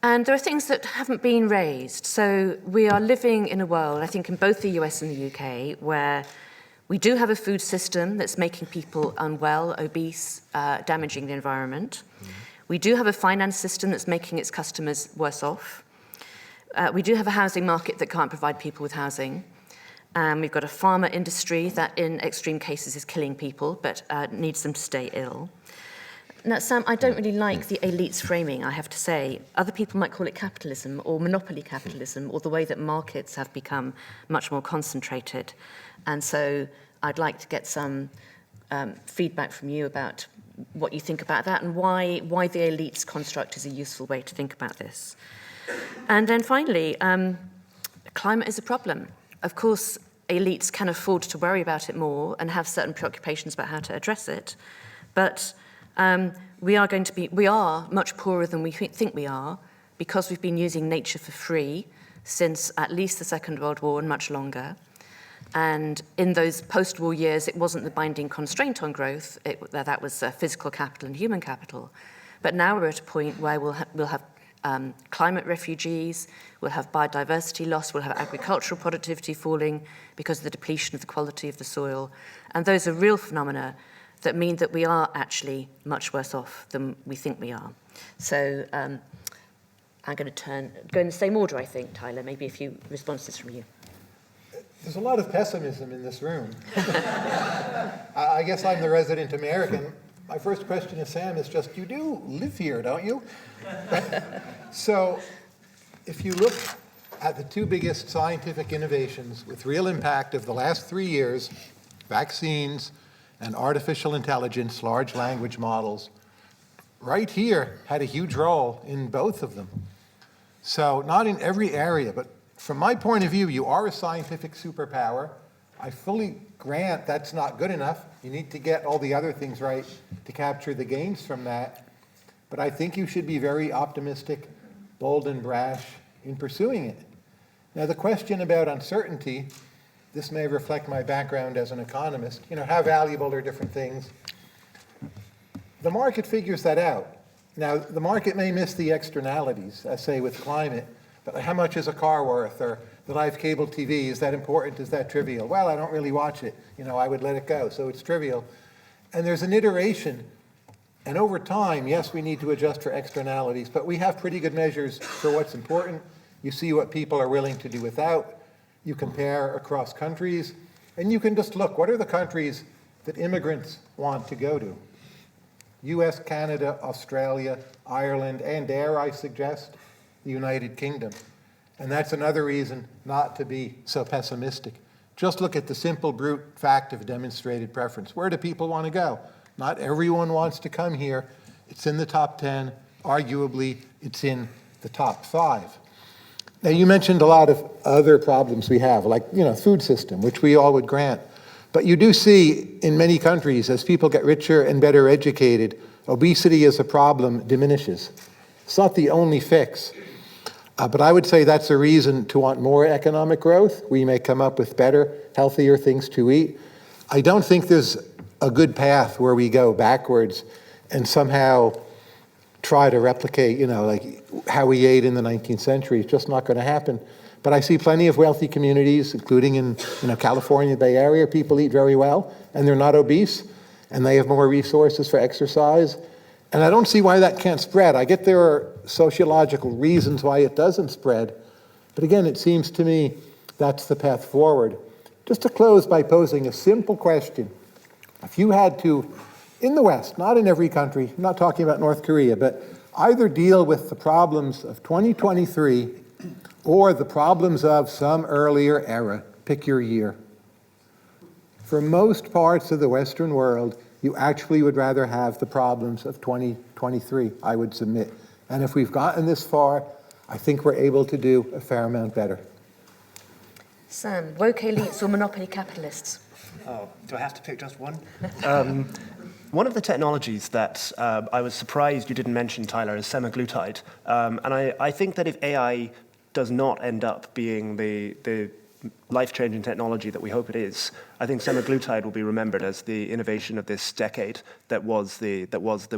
And there are things that haven't been raised. So we are living in a world, I think in both the US and the UK, where we do have a food system that's making people unwell, obese, damaging the environment. We do have a finance system that's making its customers worse off. We do have a housing market that can't provide people with housing. We've got a pharma industry that in extreme cases is killing people, but needs them to stay ill. Now, Sam, I don't really like the elites framing, I have to say. Other people might call it capitalism or monopoly capitalism or the way that markets have become much more concentrated. And so I'd like to get some feedback from you about what you think about that and why the elites construct is a useful way to think about this. And then finally, climate is a problem. Of course, elites can afford to worry about it more and have certain preoccupations about how to address it. But we are much poorer than we think we are because we've been using nature for free since at least the Second World War and much longer. And in those post-war years, it wasn't the binding constraint on growth, that was physical capital and human capital. But now we're at a point where we'll have climate refugees, we'll have biodiversity loss, we'll have agricultural productivity falling because of the depletion of the quality of the soil. And those are real phenomena that mean that we are actually much worse off than we think we are. So I'm going to go in the same order, I think, Tyler, maybe a few responses from you. There's a lot of pessimism in this room. I guess I'm the resident American. My first question to Sam is just, you do live here, don't you? So if you look at the two biggest scientific innovations with real impact of the last 3 years, vaccines and artificial intelligence, large language models, right here had a huge role in both of them. So not in every area, but from my point of view, you are a scientific superpower. I fully grant that's not good enough. You need to get all the other things right to capture the gains from that. But I think you should be very optimistic, bold, and brash in pursuing it. Now, the question about uncertainty, this may reflect my background as an economist. You know, how valuable are different things? The market figures that out. Now, the market may miss the externalities, say with climate, But how much is a car worth? Or that I have cable TV, is that important? Is that trivial? Well, I don't really watch it. I would let it go, so it's trivial. And there's an iteration. And over time, yes, we need to adjust for externalities, but we have pretty good measures for what's important. You see what people are willing to do without. You compare across countries, and you can just look, what are the countries that immigrants want to go to? US, Canada, Australia, Ireland, and dare I suggest, the United Kingdom. And that's another reason not to be so pessimistic. Just look at the simple brute fact of demonstrated preference. Where do people want to go? Not everyone wants to come here. It's in the top 10. Arguably, it's in the top 5. Now, you mentioned a lot of other problems we have, like, food system, which we all would grant. But you do see in many countries, as people get richer and better educated, obesity as a problem diminishes. It's not the only fix. But I would say that's a reason to want more economic growth. We may come up with better, healthier things to eat. I don't think there's a good path where we go backwards and somehow try to replicate, like how we ate in the 19th century. It's just not going to happen. But I see plenty of wealthy communities, including in California, Bay Area. People eat very well, and they're not obese, and they have more resources for exercise. And I don't see why that can't spread. I get there are sociological reasons why it doesn't spread. But again, it seems to me that's the path forward. Just to close by posing a simple question. If you had to, in the West, not in every country, I'm not talking about North Korea, but either deal with the problems of 2023 or the problems of some earlier era, pick your year. For most parts of the Western world, you actually would rather have the problems of 2023, I would submit. And if we've gotten this far, I think we're able to do a fair amount better. Sam, woke elites or monopoly capitalists? Oh, do I have to pick just one? One of the technologies that I was surprised you didn't mention, Tyler, is semaglutide. And I think that if AI does not end up being the life-changing technology that we hope it is, I think semaglutide will be remembered as the innovation of this decade that was the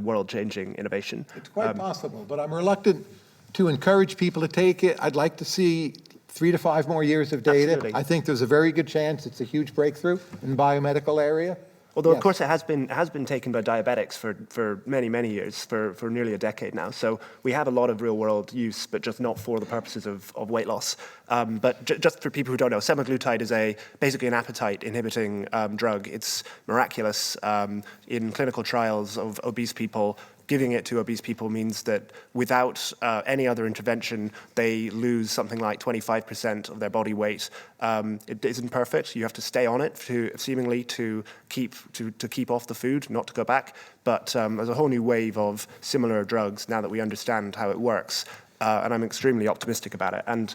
world-changing innovation. It's quite possible, but I'm reluctant to encourage people to take it. I'd like to see 3 to 5 more years of data. Absolutely. I think there's a very good chance it's a huge breakthrough in the biomedical area. Although, Yes. of course, it has been taken by diabetics for many, many years, for nearly a decade now. So we have a lot of real-world use, but just not for the purposes of weight loss. But just for people who don't know, semaglutide is basically an appetite-inhibiting drug. It's miraculous in clinical trials of obese people. Giving it to obese people means that without any other intervention, they lose something like 25% of their body weight. It isn't perfect. You have to stay on it seemingly to keep off the food, not to go back. But there's a whole new wave of similar drugs now that we understand how it works. And I'm extremely optimistic about it. And,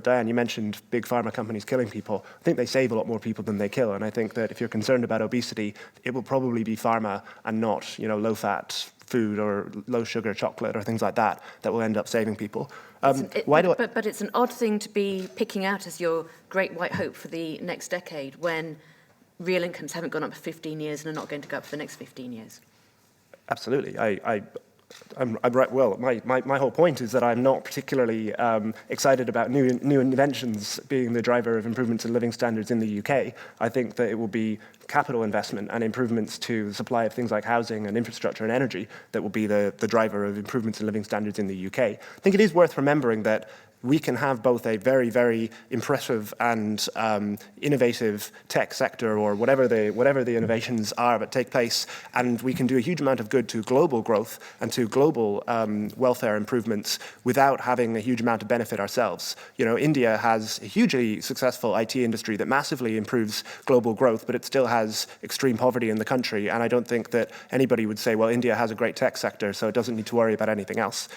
Diane, you mentioned big pharma companies killing people. I think they save a lot more people than they kill. And I think that if you're concerned about obesity, it will probably be pharma and not, low-fat food or low-sugar chocolate or things like that will end up saving people. But it's an odd thing to be picking out as your great white hope for the next decade when real incomes haven't gone up for 15 years and are not going to go up for the next 15 years. Absolutely. I'm right. Well, my whole point is that I'm not particularly excited about new inventions being the driver of improvements in living standards in the UK. I think that it will be capital investment and improvements to the supply of things like housing and infrastructure and energy that will be the driver of improvements in living standards in the UK. I think it is worth remembering that we can have both a very, very impressive and innovative tech sector or whatever the innovations are that take place, and we can do a huge amount of good to global growth and to global welfare improvements without having a huge amount of benefit ourselves. India has a hugely successful IT industry that massively improves global growth, but it still has extreme poverty in the country, and I don't think that anybody would say, well, India has a great tech sector, so it doesn't need to worry about anything else.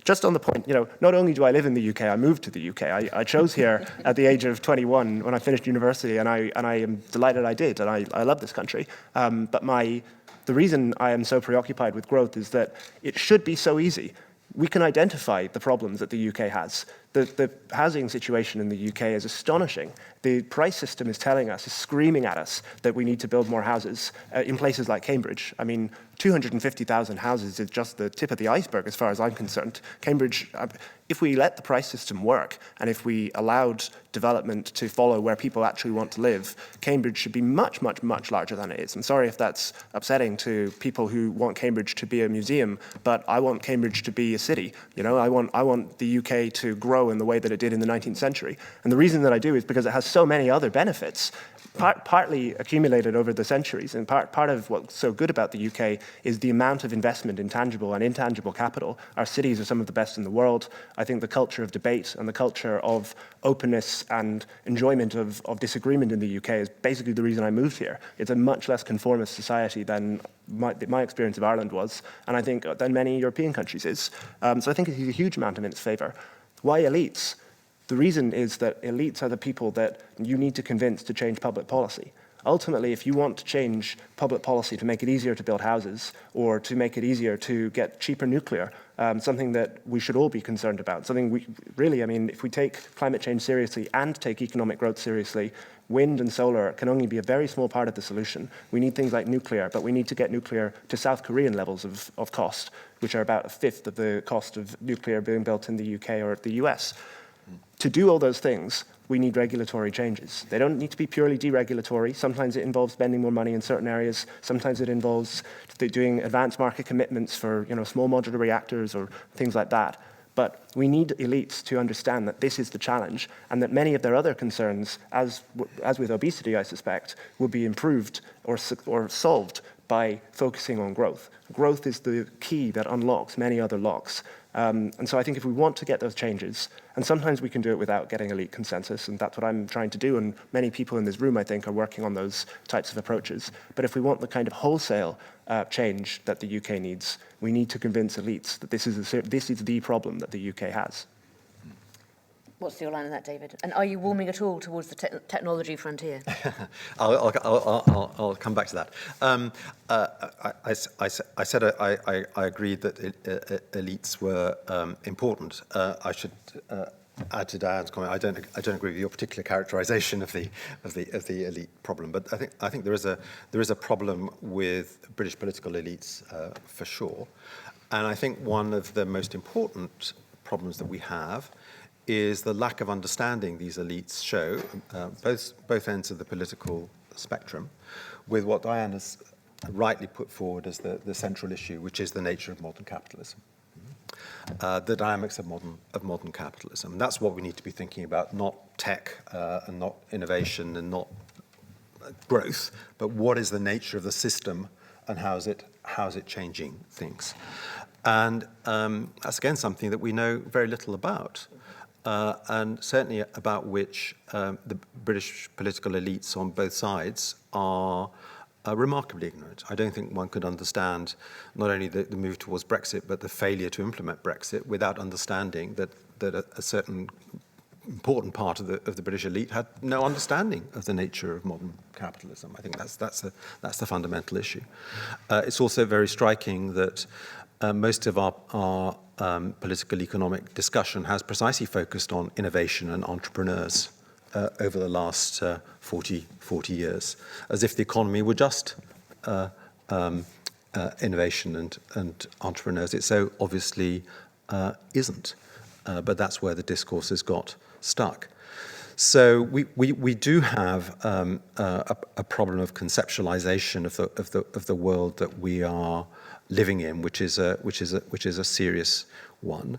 Just on the point, not only do I live in the UK, I moved to the UK. I chose here at the age of 21 when I finished university, and I am delighted I did, and I love this country. But the reason I am so preoccupied with growth is that it should be so easy. We can identify the problems that the UK has. The housing situation in the UK is astonishing. The price system is telling us, is screaming at us that we need to build more houses in places like Cambridge. I mean, 250,000 houses is just the tip of the iceberg as far as I'm concerned. Cambridge, if we let the price system work and if we allowed development to follow where people actually want to live, Cambridge should be much, much, much larger than it is. I'm sorry if that's upsetting to people who want Cambridge to be a museum, but I want Cambridge to be a city. You know, I want the UK to grow in the way that it did in the 19th century. And the reason that I do is because it has so many other benefits, partly accumulated over the centuries. And part of what's so good about the UK is the amount of investment in tangible and intangible capital. Our cities are some of the best in the world. I think the culture of debate and the culture of openness and enjoyment of disagreement in the UK is basically the reason I moved here. It's a much less conformist society than my experience of Ireland was, and I think than many European countries is. So I think it's a huge amount in its favour. Why elites? The reason is that elites are the people that you need to convince to change public policy. Ultimately, if you want to change public policy to make it easier to build houses or to make it easier to get cheaper nuclear, something that we should all be concerned about, something we really, I mean, if we take climate change seriously and take economic growth seriously, wind and solar can only be a very small part of the solution. We need things like nuclear, but we need to get nuclear to South Korean levels of cost, which are about a fifth of the cost of nuclear being built in the UK or the US. To do all those things, we need regulatory changes. They don't need to be purely deregulatory. Sometimes it involves spending more money in certain areas. Sometimes it involves doing advanced market commitments for, you know, small modular reactors or things like that. But we need elites to understand that this is the challenge and that many of their other concerns, as with obesity, I suspect, will be improved or solved by focusing on growth. Growth is the key that unlocks many other locks. And so I think if we want to get those changes, and sometimes we can do it without getting elite consensus, and that's what I'm trying to do, and many people in this room, I think, are working on those types of approaches. But if we want the kind of wholesale change that the UK needs, we need to convince elites that this is the problem that the UK has. What's your line on that, David? And are you warming at all towards the technology frontier? I'll come back to that. I said I agreed that elites were important. I should add to Diane's comment. I don't agree with your particular characterisation of the elite problem, but I think there is a problem with British political elites for sure, and I think one of the most important problems that we have is the lack of understanding these elites show, both ends of the political spectrum, with what Diane has rightly put forward as the central issue, which is the nature of modern capitalism, the dynamics of modern capitalism. And that's what we need to be thinking about, not tech and not innovation and not growth, but what is the nature of the system and how is it changing things. And that's again something that we know very little about. And certainly about which the British political elites on both sides are remarkably ignorant. I don't think one could understand not only the move towards Brexit, but the failure to implement Brexit without understanding that a certain important part of the British elite had no understanding of the nature of modern capitalism. I think that's the fundamental issue. It's also very striking that most of our political economic discussion has precisely focused on innovation and entrepreneurs over the last 40 years, as if the economy were just innovation and entrepreneurs. It so obviously isn't, but that's where the discourse has got stuck. So we do have a problem of conceptualization of the world that we are living in, which is a serious one.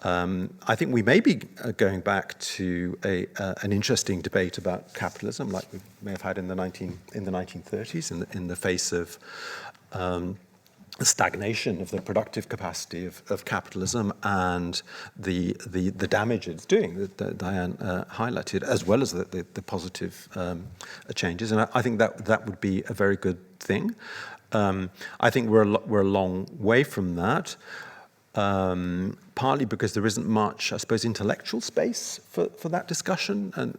I think we may be going back to an interesting debate about capitalism, like we may have had in the 1930s, in the face of the stagnation of the productive capacity of capitalism and the damage it's doing that Diane highlighted, as well as the positive changes. And I think that would be a very good thing. I think we're a long way from that. partly because there isn't much, I suppose, intellectual space for that discussion, and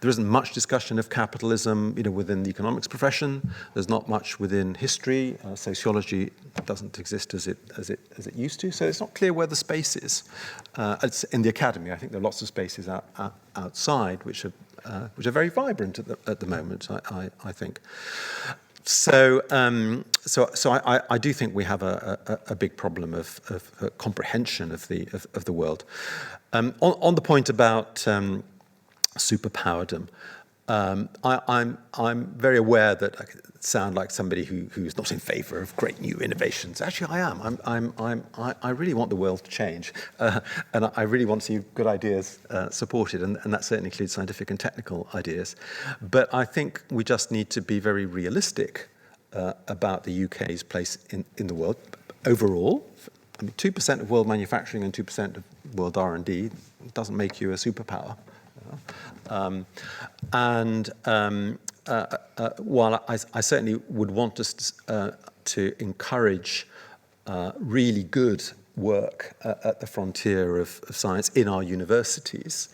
there isn't much discussion of capitalism, within the economics profession. There's not much within history. Sociology doesn't exist as it used to, so it's not clear where the space is. It's in the academy. I think there are lots of spaces outside which are very vibrant at the moment. I think. So I do think we have a big problem of comprehension of the world. On the point about superpowerdom, I'm very aware that I sound like somebody who's not in favour of great new innovations. Actually, I am. I really want the world to change, and I really want to see good ideas supported, and that certainly includes scientific and technical ideas. But I think we just need to be very realistic about the UK's place in the world overall. I mean, 2% of world manufacturing and 2% of world R&D doesn't make you a superpower. While I certainly would want us to encourage really good work at the frontier of science in our universities,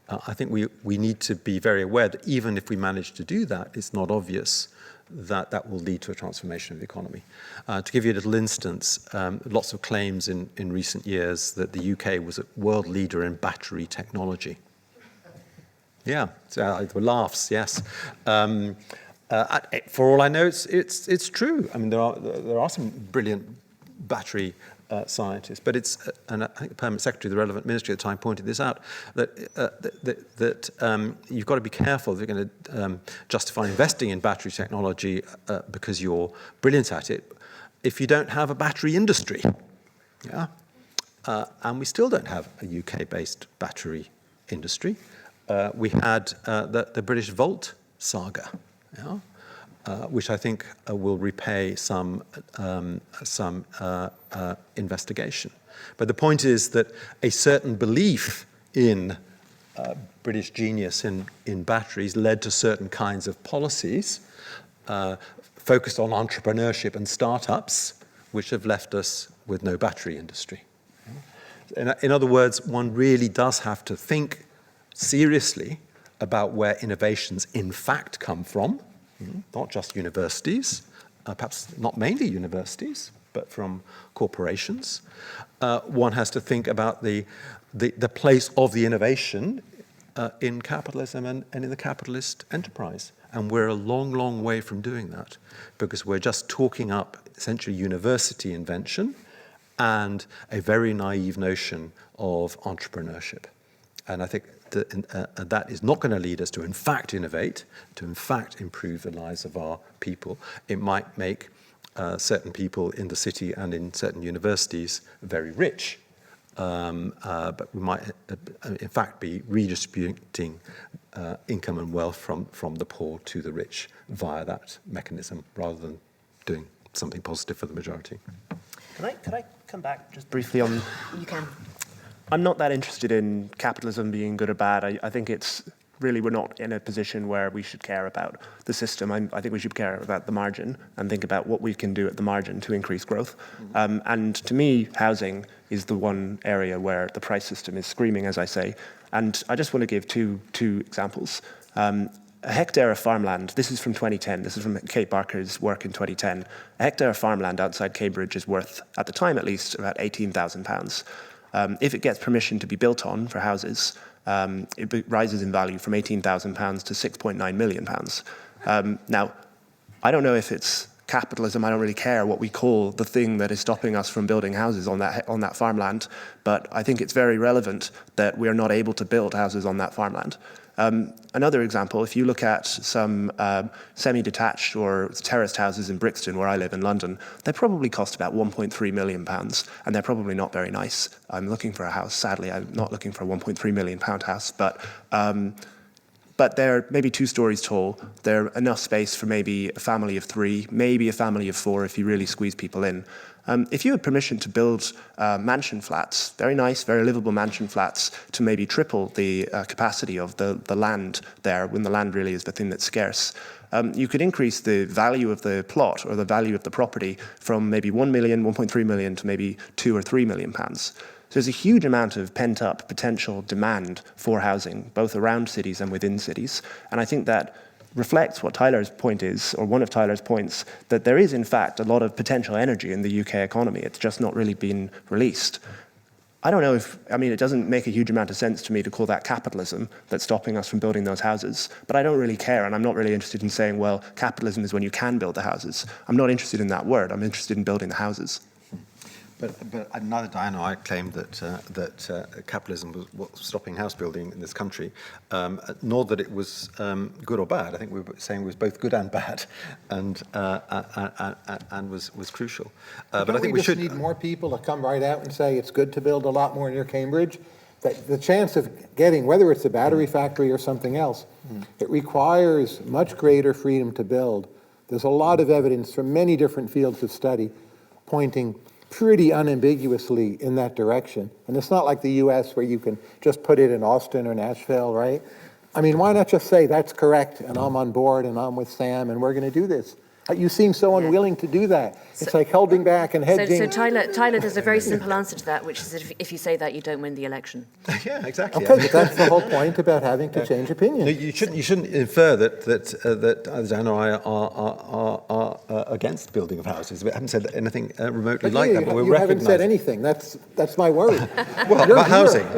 I think we need to be very aware that even if we manage to do that, it's not obvious that will lead to a transformation of the economy. To give you a little instance, lots of claims in recent years that the UK was a world leader in battery technology. Yeah, there were laughs. Yes, for all I know, it's true. I mean, there are some brilliant battery scientists, but and I think the Permanent Secretary of the relevant ministry at the time pointed this out, that you've got to be careful if you're going to justify investing in battery technology because you're brilliant at it, if you don't have a battery industry. Yeah, and we still don't have a UK-based battery industry. We had the British Volt saga, which I think will repay some investigation. But the point is that a certain belief in British genius in batteries led to certain kinds of policies focused on entrepreneurship and startups, which have left us with no battery industry. In other words, one really does have to think seriously about where innovations in fact come from, not just universities, perhaps not mainly universities, but from corporations. One has to think about the place of the innovation in capitalism and in the capitalist enterprise. And we're a long, long way from doing that, because we're just talking up essentially university invention and a very naive notion of entrepreneurship. And I think that is not going to lead us to, in fact, innovate, to, in fact, improve the lives of our people. It might make certain people in the city and in certain universities very rich, but we might, in fact, be redistributing income and wealth from the poor to the rich via that mechanism, rather than doing something positive for the majority. Could I come back just briefly on... You can. I'm not that interested in capitalism being good or bad. I think it's really, we're not in a position where we should care about the system. I think we should care about the margin and think about what we can do at the margin to increase growth. And to me, housing is the one area where the price system is screaming, as I say. And I just want to give two examples. A hectare of farmland, this is from 2010, this is from Kate Barker's work in 2010. A hectare of farmland outside Cambridge is worth, at the time at least, about £18,000. If it gets permission to be built on for houses, it rises in value from £18,000 to £6.9 million. Now, I don't know if it's capitalism. I don't really care what we call the thing that is stopping us from building houses on that farmland, but I think it's very relevant that we're not able to build houses on that farmland. Another example, if you look at some semi-detached or terraced houses in Brixton, where I live in London, they probably cost about £1.3 million, and they're probably not very nice. I'm looking for a house. Sadly, I'm not looking for a £1.3 million house, but but they're maybe 2 stories tall. They're enough space for maybe a family of 3, maybe a family of 4 if you really squeeze people in. If you had permission to build mansion flats, very nice, very livable mansion flats, to maybe triple the capacity of the land there, when the land really is the thing that's scarce, you could increase the value of the plot or the value of the property from maybe 1 million, 1.3 million to maybe 2 or 3 million pounds. So there's a huge amount of pent-up potential demand for housing, both around cities and within cities. And I think that reflects what Tyler's point is, or one of Tyler's points, that there is in fact a lot of potential energy in the UK economy. It's just not really been released. I don't know if, it doesn't make a huge amount of sense to me to call that capitalism that's stopping us from building those houses, but I don't really care, and I'm not really interested in saying, well, capitalism is when you can build the houses. I'm not interested in that word. I'm interested in building the houses. But neither Diane nor I claimed that capitalism was stopping house building in this country, nor that it was good or bad. I think we were saying it was both good and bad, and was crucial. But I think we should need more people to come right out and say it's good to build a lot more near Cambridge. That the chance of getting, whether it's a battery factory or something else, it requires much greater freedom to build. There's a lot of evidence from many different fields of study pointing pretty unambiguously in that direction. And it's not like the US where you can just put it in Austin or Nashville, right? Why not just say that's correct and I'm on board and I'm with Sam and we're going to do this? You seem so unwilling to do that. It's like holding back and hedging. So Tyler, there's a very simple answer to that, which is that if you say that, you don't win the election. Yeah, exactly. Okay, but that's the whole point about having to change opinion. No, you shouldn't infer that either Dan or I are against building of houses. We haven't said anything remotely like that, but we recognise. You haven't said anything. That's my worry. Well, about housing.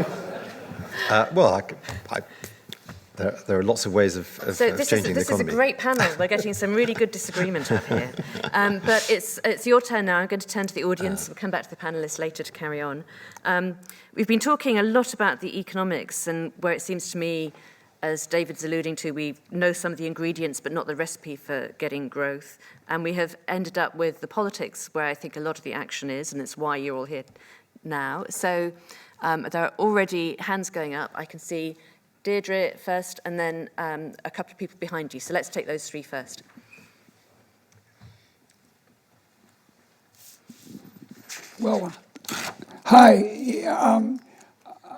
There are lots of ways of changing the economy. This is a great panel. We're getting some really good disagreement up here. But it's your turn now. I'm going to turn to the audience. We'll come back to the panellists later to carry on. We've been talking a lot about the economics, and where it seems to me, as David's alluding to, we know some of the ingredients but not the recipe for getting growth. And we have ended up with the politics, where I think a lot of the action is, and it's why you're all here now. So there are already hands going up. I can see Deirdre first, and then a couple of people behind you. So let's take those 3 first. Well, hi.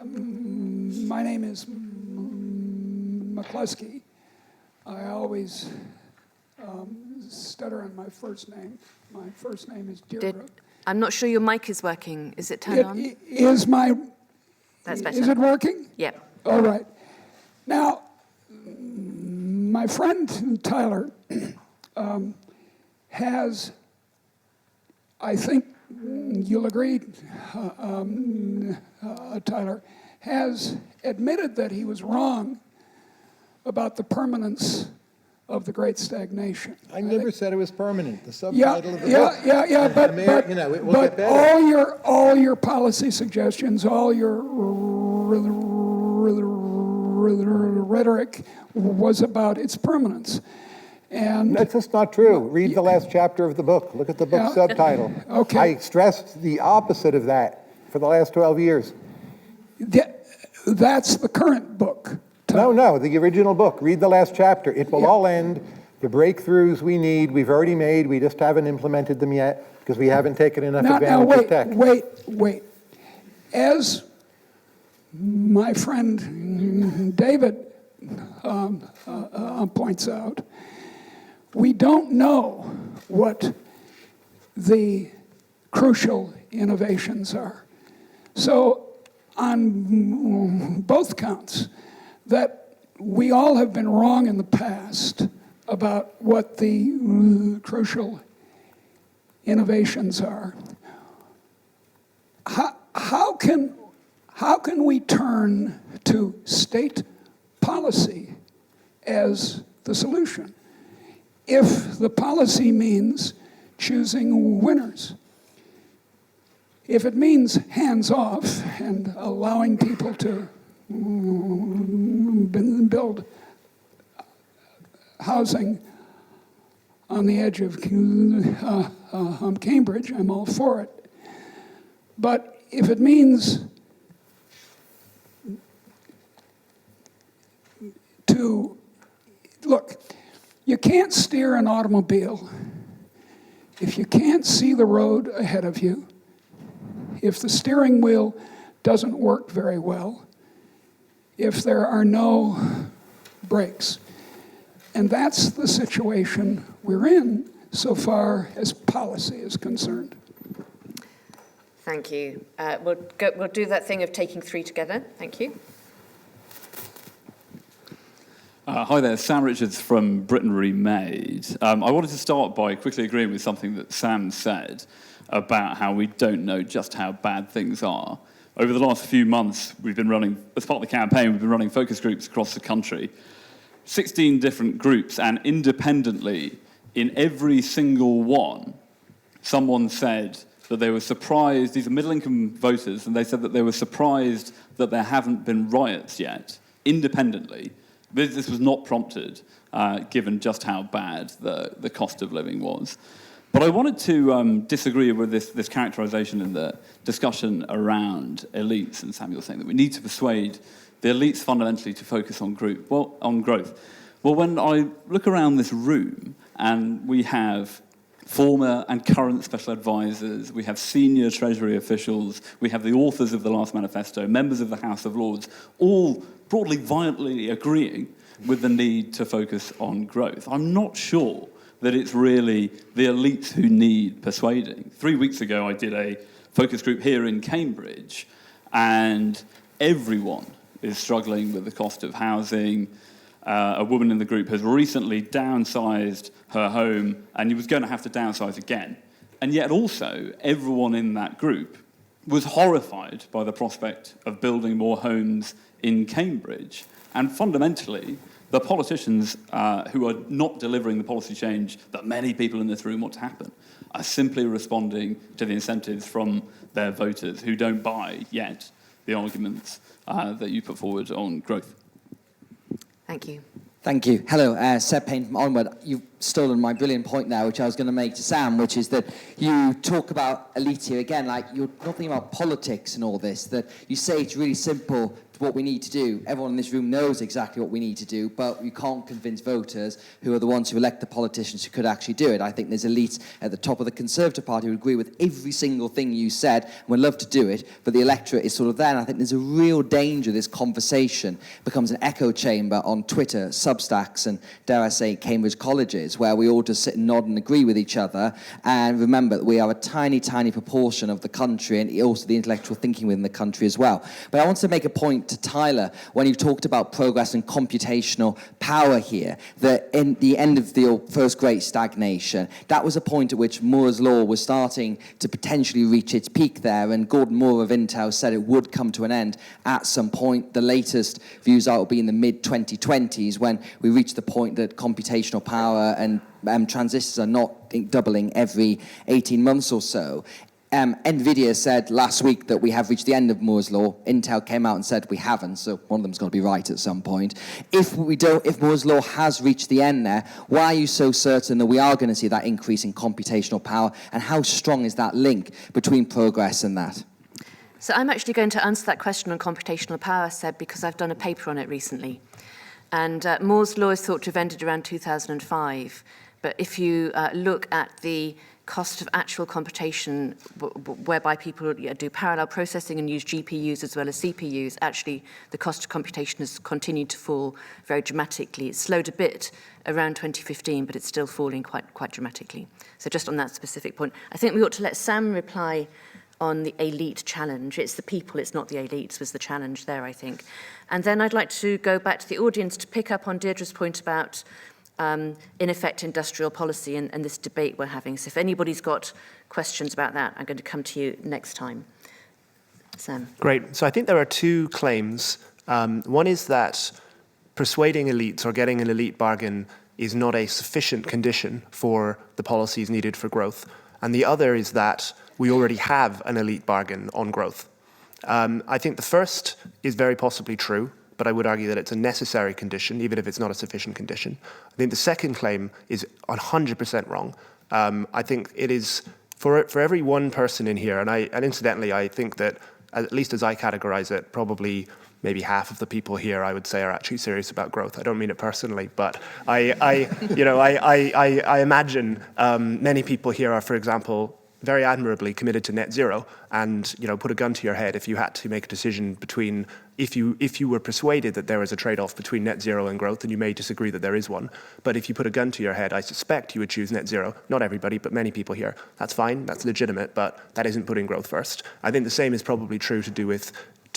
My name is McCluskey. I always stutter on my first name. My first name is Deirdre. I'm not sure your mic is working. Is it turned on? Is my... That's better. Is it working? Yep. All right. Now, my friend Tyler has, I think you'll agree, Tyler, has admitted that he was wrong about the permanence of the Great Stagnation. I never said it was permanent. The subtitle of the book. But all your policy suggestions, all your rhetoric was about its permanence. And that's just not true. Read the last chapter of the book. Look at the book subtitle. Okay. I stressed the opposite of that for the last 12 years. That's the current book. No, the original book. Read the last chapter. It will all end. The breakthroughs we need, we've already made. We just haven't implemented them yet because we haven't taken enough advantage of tech. Wait. As my friend David points out, we don't know what the crucial innovations are. So on both counts, that we all have been wrong in the past about what the crucial innovations are. How can we turn to state policy as the solution if the policy means choosing winners? If it means hands off and allowing people to build housing on the edge of Cambridge, I'm all for it. But if it to, look, you can't steer an automobile if you can't see the road ahead of you, if the steering wheel doesn't work very well, if there are no brakes. And that's the situation we're in so far as policy is concerned. Thank you. We'll do that thing of taking three together. Thank you. Hi there, Sam Richards from Britain Remade. I wanted to start by quickly agreeing with something that Sam said about how we don't know just how bad things are. Over the last few months, we've been running, as part of the campaign, we've been running focus groups across the country. 16 different groups, and independently, in every single one, someone said that they were surprised, these are middle-income voters, and they said that they were surprised that there haven't been riots yet, independently. This was not prompted, given just how bad the cost of living was. But I wanted to disagree with this characterization in the discussion around elites, and Samuel saying that we need to persuade the elites fundamentally to focus on growth. Well, when I look around this room, and we have former and current special advisors, we have senior Treasury officials, we have the authors of the last manifesto, members of the House of Lords, all broadly violently agreeing with the need to focus on growth. I'm not sure that it's really the elites who need persuading. 3 weeks ago, I did a focus group here in Cambridge, and everyone is struggling with the cost of housing. A woman in the group has recently downsized her home, and was going to have to downsize again. And yet also, everyone in that group was horrified by the prospect of building more homes in Cambridge. And fundamentally, the politicians who are not delivering the policy change that many people in this room want to happen are simply responding to the incentives from their voters who don't buy yet the arguments that you put forward on growth. Thank you. Thank you. Hello, Seb Payne from Onward. You've stolen my brilliant point now, which I was going to make to Sam, which is that you talk about elite here again, like you're not thinking about politics and all this, that you say it's really simple what we need to do. Everyone in this room knows exactly what we need to do, but you can't convince voters who are the ones who elect the politicians who could actually do it. I think there's elites at the top of the Conservative Party who agree with every single thing you said and would love to do it, but the electorate is sort of there, and I think there's a real danger this conversation becomes an echo chamber on Twitter, Substacks, and dare I say, Cambridge colleges, where we all just sit and nod and agree with each other, and remember that we are a tiny, tiny proportion of the country, and also the intellectual thinking within the country as well. But I want to make a point to Tyler, when you talked about progress and computational power here, that in the end of the first great stagnation, that was a point at which Moore's law was starting to potentially reach its peak there, and Gordon Moore of Intel said it would come to an end at some point. The latest views are it will be in the mid-2020s when we reach the point that computational power and transistors are not doubling every 18 months or so. NVIDIA said last week that we have reached the end of Moore's law. Intel came out and said we haven't, so one of them's got to be right at some point. If Moore's law has reached the end there, why are you so certain that we are going to see that increase in computational power, and how strong is that link between progress and that? So I'm actually going to answer that question on computational power, Seb, because I've done a paper on it recently. And Moore's law is thought to have ended around 2005. But if you look at the cost of actual computation, whereby people do parallel processing and use GPUs as well as CPUs, actually the cost of computation has continued to fall very dramatically. It slowed a bit around 2015, but it's still falling quite dramatically. So just on that specific point, I think we ought to let Sam reply on the elite challenge. It's the people, it's not the elites, was the challenge there, I think. And then I'd like to go back to the audience to pick up on Deirdre's point about in effect, industrial policy and this debate we're having. So if anybody's got questions about that, I'm going to come to you next time. Sam. Great. So I think there are two claims. One is that persuading elites or getting an elite bargain is not a sufficient condition for the policies needed for growth. And the other is that we already have an elite bargain on growth. I think the first is very possibly true, but I would argue that it's a necessary condition, even if it's not a sufficient condition. I think the second claim is 100% wrong. I think it is, for every one person in here, and incidentally, I think that, at least as I categorize it, probably maybe half of the people here, I would say, are actually serious about growth. I don't mean it personally, but I imagine many people here are, for example, very admirably committed to net zero, and put a gun to your head if you had to make a decision between if you were persuaded that there was a trade-off between net zero and growth, and you may disagree that there is one, but if you put a gun to your head, I suspect you would choose net zero. Not everybody, but many people here. That's fine, that's legitimate, but that isn't putting growth first. I think the same is probably true to do with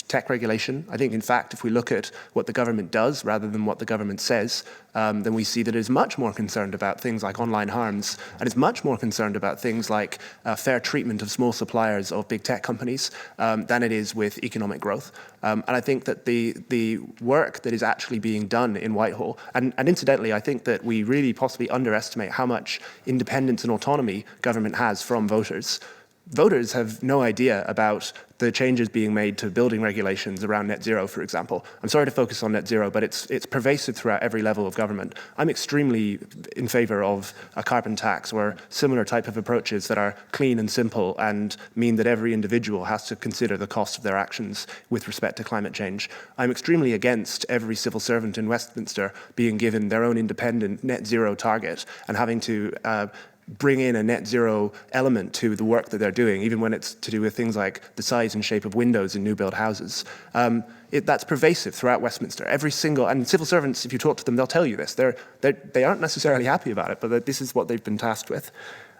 tech regulation. I think, in fact, if we look at what the government does rather than what the government says, then we see that it is much more concerned about things like online harms, and it's much more concerned about things like fair treatment of small suppliers of big tech companies than it is with economic growth. And I think that the work that is actually being done in Whitehall, and incidentally, I think that we really possibly underestimate how much independence and autonomy government has from voters. Voters have no idea about the changes being made to building regulations around net zero, for example. I'm sorry to focus on net zero, but it's pervasive throughout every level of government. I'm extremely in favor of a carbon tax or similar type of approaches that are clean and simple and mean that every individual has to consider the cost of their actions with respect to climate change. I'm extremely against every civil servant in Westminster being given their own independent net zero target and having to bring in a net zero element to the work that they're doing, even when it's to do with things like the size and shape of windows in new build houses. That's pervasive throughout Westminster. Every single, and civil servants, if you talk to them, they'll tell you this. They aren't necessarily happy about it, but this is what they've been tasked with.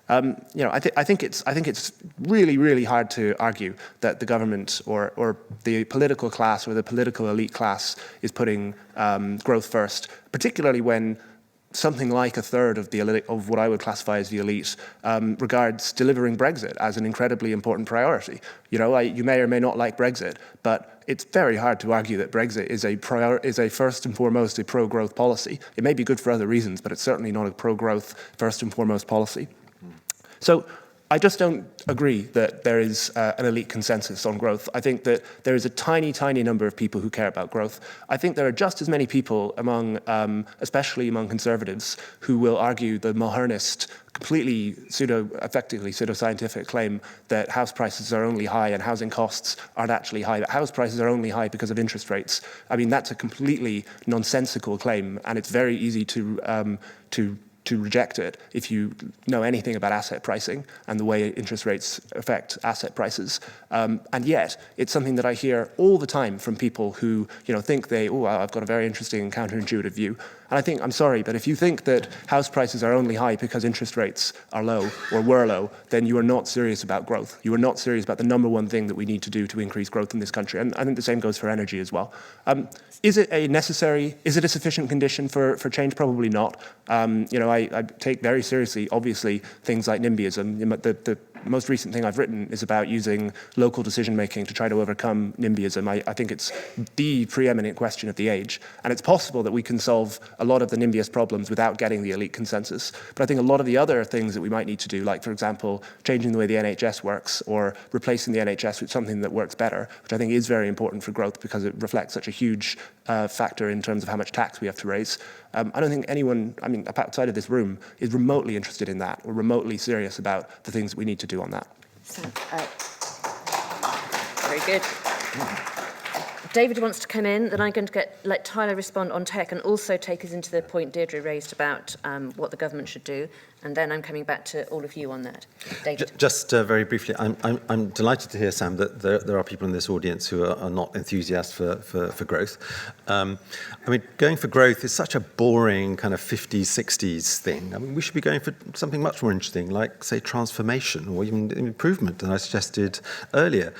I think it's really, really hard to argue that the government or the political class or the political elite class is putting growth first, particularly when something like a third of the elite, of what I would classify as the elite, regards delivering Brexit as an incredibly important priority. You may or may not like Brexit, but it's very hard to argue that Brexit is a first and foremost a pro-growth policy. It may be good for other reasons, but it's certainly not a pro-growth first and foremost policy. So I just don't agree that there is an elite consensus on growth. I think that there is a tiny, tiny number of people who care about growth. I think there are just as many people especially among conservatives, who will argue the Mahernist, completely effectively pseudoscientific claim that house prices are only high and housing costs aren't actually high, that house prices are only high because of interest rates. I mean, that's a completely nonsensical claim, and it's very easy to reject it if you know anything about asset pricing and the way interest rates affect asset prices. And yet, it's something that I hear all the time from people who think I've got a very interesting counterintuitive view. And I think, I'm sorry, but if you think that house prices are only high because interest rates are low or were low, then you are not serious about growth. You are not serious about the number one thing that we need to do to increase growth in this country. And I think the same goes for energy as well. Is it a sufficient condition for change? Probably not. I take very seriously, obviously, things like NIMBYism. The most recent thing I've written is about using local decision-making to try to overcome NIMBYism. I think it's the preeminent question of the age. And it's possible that we can solve a lot of the NIMBYist problems without getting the elite consensus. But I think a lot of the other things that we might need to do, like, for example, changing the way the NHS works or replacing the NHS with something that works better, which I think is very important for growth because it reflects such a huge factor in terms of how much tax we have to raise. I don't think anyone, outside of this room, is remotely interested in that or remotely serious about the things that we need to do on that. So, very good. David wants to come in, then I'm going to let Tyler respond on tech and also take us into the point Deirdre raised about what the government should do, and then I'm coming back to all of you on that. David. Just very briefly, I'm delighted to hear, Sam, that there are people in this audience who are not enthusiasts for growth. Going for growth is such a boring kind of 50s, 60s thing. We should be going for something much more interesting, like, say, transformation or even improvement, that I suggested earlier.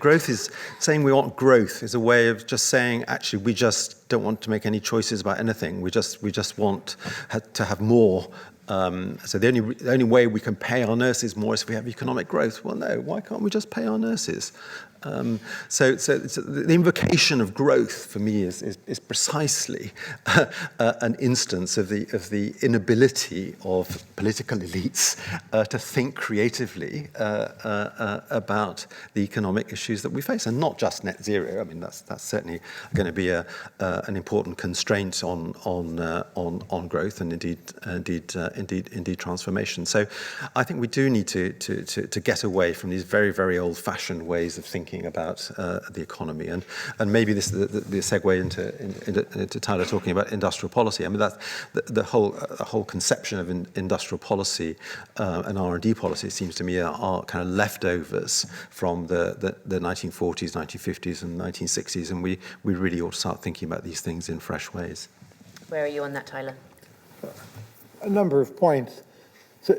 Growth is, saying we want growth is a way of just saying, actually, we just don't want to make any choices about anything. We just want to have more. So the only way we can pay our nurses more is if we have economic growth. Well, no, why can't we just pay our nurses? So the invocation of growth for me is precisely an instance of the inability of political elites to think creatively about the economic issues that we face, and not just net zero. That's certainly going to be an important constraint on growth and indeed transformation. So I think we do need to get away from these very, very old-fashioned ways of thinking thinking about the economy. And maybe this is the segue into Tyler talking about industrial policy. I mean, that's the whole conception of industrial policy and R&D policy seems to me are kind of leftovers from the 1940s, 1950s, and 1960s, and we really ought to start thinking about these things in fresh ways. Where are you on that, Tyler? A number of points. So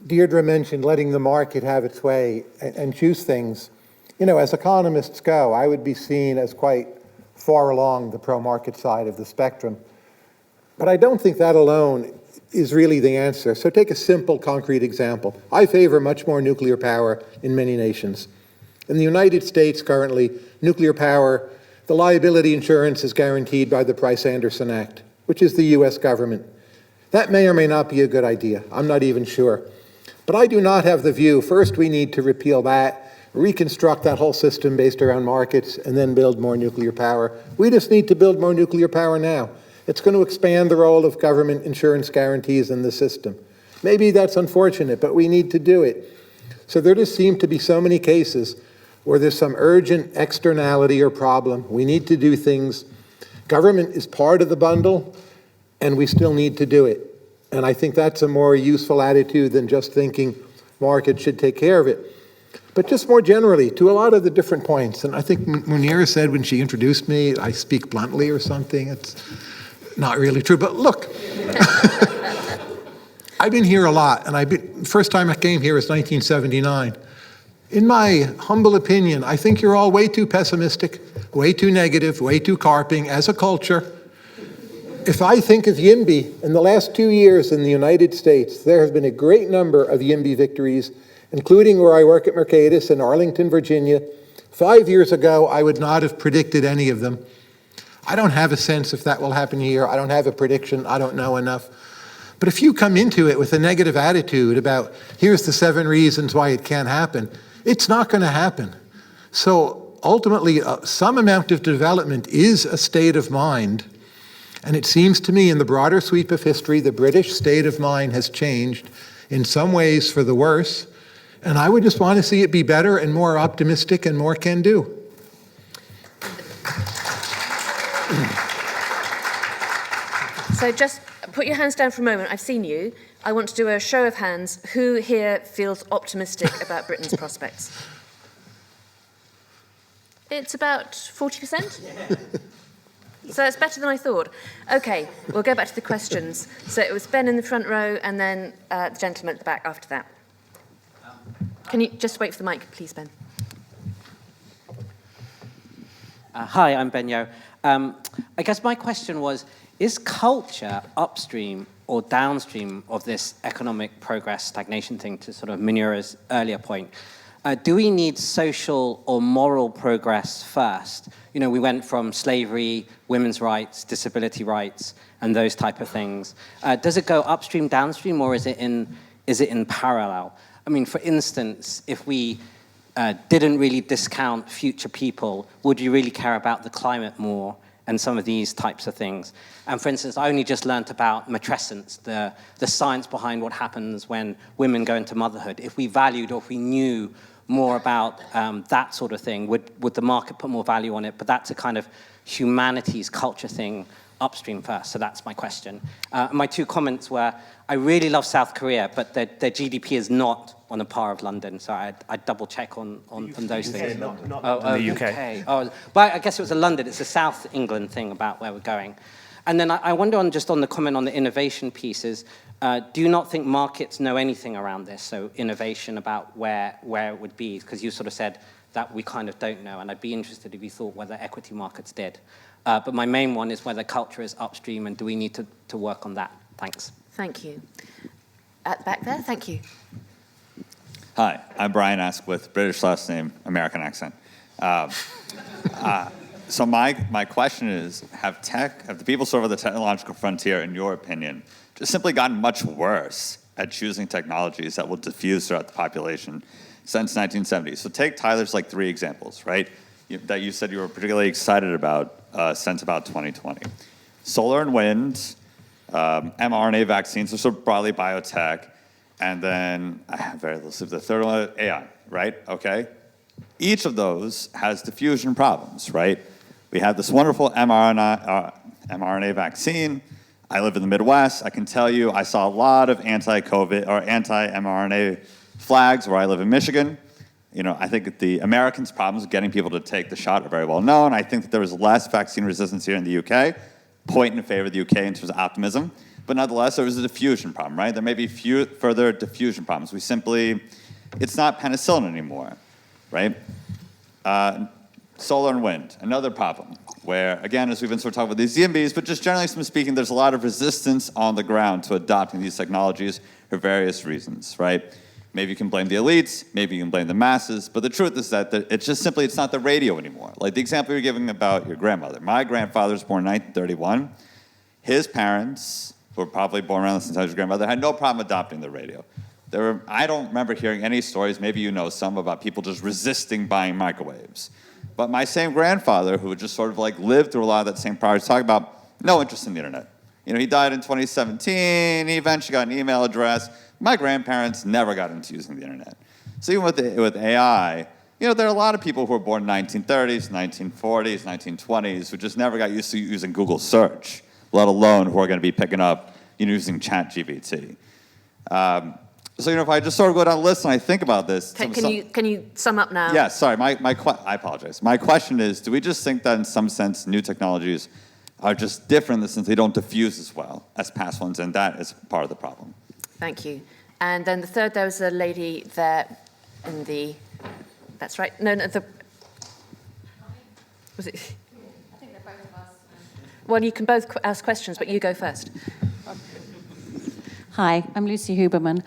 Deirdre mentioned letting the market have its way and choose things. You know, as economists go, I would be seen as quite far along the pro-market side of the spectrum. But I don't think that alone is really the answer. So take a simple, concrete example. I favor much more nuclear power in many nations. In the United States currently, nuclear power, the liability insurance is guaranteed by the Price-Anderson Act, which is the US government. That may or may not be a good idea. I'm not even sure. But I do not have the view, first we need to repeal that, reconstruct that whole system based around markets, and then build more nuclear power. We just need to build more nuclear power now. It's going to expand the role of government insurance guarantees in the system. Maybe that's unfortunate, but we need to do it. So there just seem to be so many cases where there's some urgent externality or problem. We need to do things. Government is part of the bundle, and we still need to do it. And I think that's a more useful attitude than just thinking market should take care of it. But just more generally, to a lot of the different points, and I think Munira said when she introduced me, I speak bluntly or something. It's not really true, but look. I've been here a lot, and first time I came here was 1979. In my humble opinion, I think you're all way too pessimistic, way too negative, way too carping as a culture. If I think of YIMBY, in the last 2 years in the United States, there have been a great number of YIMBY victories, including where I work at Mercatus in Arlington, Virginia. 5 years ago, I would not have predicted any of them. I don't have a sense if that will happen here. I don't have a prediction. I don't know enough. But if you come into it with a negative attitude about, here's the 7 reasons why it can't happen, it's not going to happen. So ultimately, some amount of development is a state of mind. And it seems to me in the broader sweep of history, the British state of mind has changed in some ways for the worse. And I would just want to see it be better and more optimistic and more can-do. So just put your hands down for a moment. I've seen you. I want to do a show of hands. Who here feels optimistic about Britain's prospects? It's about 40%? So it's better than I thought. Okay, we'll go back to the questions. So it was Ben in the front row and then the gentleman at the back after that. Can you just wait for the mic, please, Ben? Hi, I'm Ben Yo. I guess my question was, is culture upstream or downstream of this economic progress stagnation thing, to sort of Munira's earlier point? Do we need social or moral progress first? You know, we went from slavery, women's rights, disability rights, and those type of things. Does it go upstream, downstream, or is it in parallel? I mean, for instance, if we didn't really discount future people, would you really care about the climate more and some of these types of things? And for instance, I only just learned about matrescence, the science behind what happens when women go into motherhood. If we valued or if we knew more about that sort of thing, would the market put more value on it? But that's a kind of humanities culture thing upstream first. So that's my question. My 2 comments were, I really love South Korea, but their GDP is not on a par of London. So I'd double check on those things. Not in the UK. Oh, but I guess it was a London. It's a South England thing about where we're going. And then I wonder on the comment on the innovation pieces, do you not think markets know anything around this? So innovation about where it would be, because you sort of said that we kind of don't know, and I'd be interested if you thought whether equity markets did. But my main one is whether culture is upstream, and do we need to work on that? Thanks. Thank you. At the back there, thank you. Hi, I'm Brian Asquith, British last name, American accent. So my question is, have the people sort of the technological frontier, in your opinion, just simply gotten much worse at choosing technologies that will diffuse throughout the population since 1970? So take Tyler's 3 examples, right, that you said you were particularly excited about since about 2020. Solar and wind, mRNA vaccines, so sort of broadly biotech, and then I have very little sleep. The third one, AI, right? Okay. Each of those has diffusion problems, right? We have this wonderful mRNA vaccine. I live in the Midwest. I can tell you I saw a lot of anti-COVID or anti-mRNA flags where I live in Michigan. You know, I think the Americans' problems with getting people to take the shot are very well known. I think that there was less vaccine resistance here in the UK, pointing in favor of the UK in terms of optimism. But nonetheless, there was a diffusion problem, right? There may be further diffusion problems. It's not penicillin anymore, right? Solar and wind, another problem, where, again, as we've been sort of talking about these ZMBs, but just generally speaking, there's a lot of resistance on the ground to adopting these technologies for various reasons, right? Maybe you can blame the elites, maybe you can blame the masses, but the truth is that it's not the radio anymore. Like the example you're giving about your grandmother. My grandfather was born in 1931. His parents, who were probably born around the same time as your grandmother, had no problem adopting the radio. I don't remember hearing any stories, maybe you know some, about people just resisting buying microwaves. But my same grandfather, who just sort of like lived through a lot of that same prior, talking about no interest in the internet. You know, he died in 2017, he eventually got an email address. My grandparents never got into using the internet. So even with AI, you know, there are a lot of people who were born in 1930s, 1940s, 1920s, who just never got used to using Google search, let alone who are going to be picking up, you know, using ChatGPT. So, you know, if I just sort of go down the list and I think about this. Can you sum up now? Yeah, sorry, I apologize. My question is, do we just think that in some sense new technologies are just different in the sense they don't diffuse as well as past ones, and that is part of the problem? Thank you. And then the third, there was a lady there in the, that's right, was it? I think they're both of us. Well, you can both ask questions, but you go first. Hi, I'm Lucy Huberman.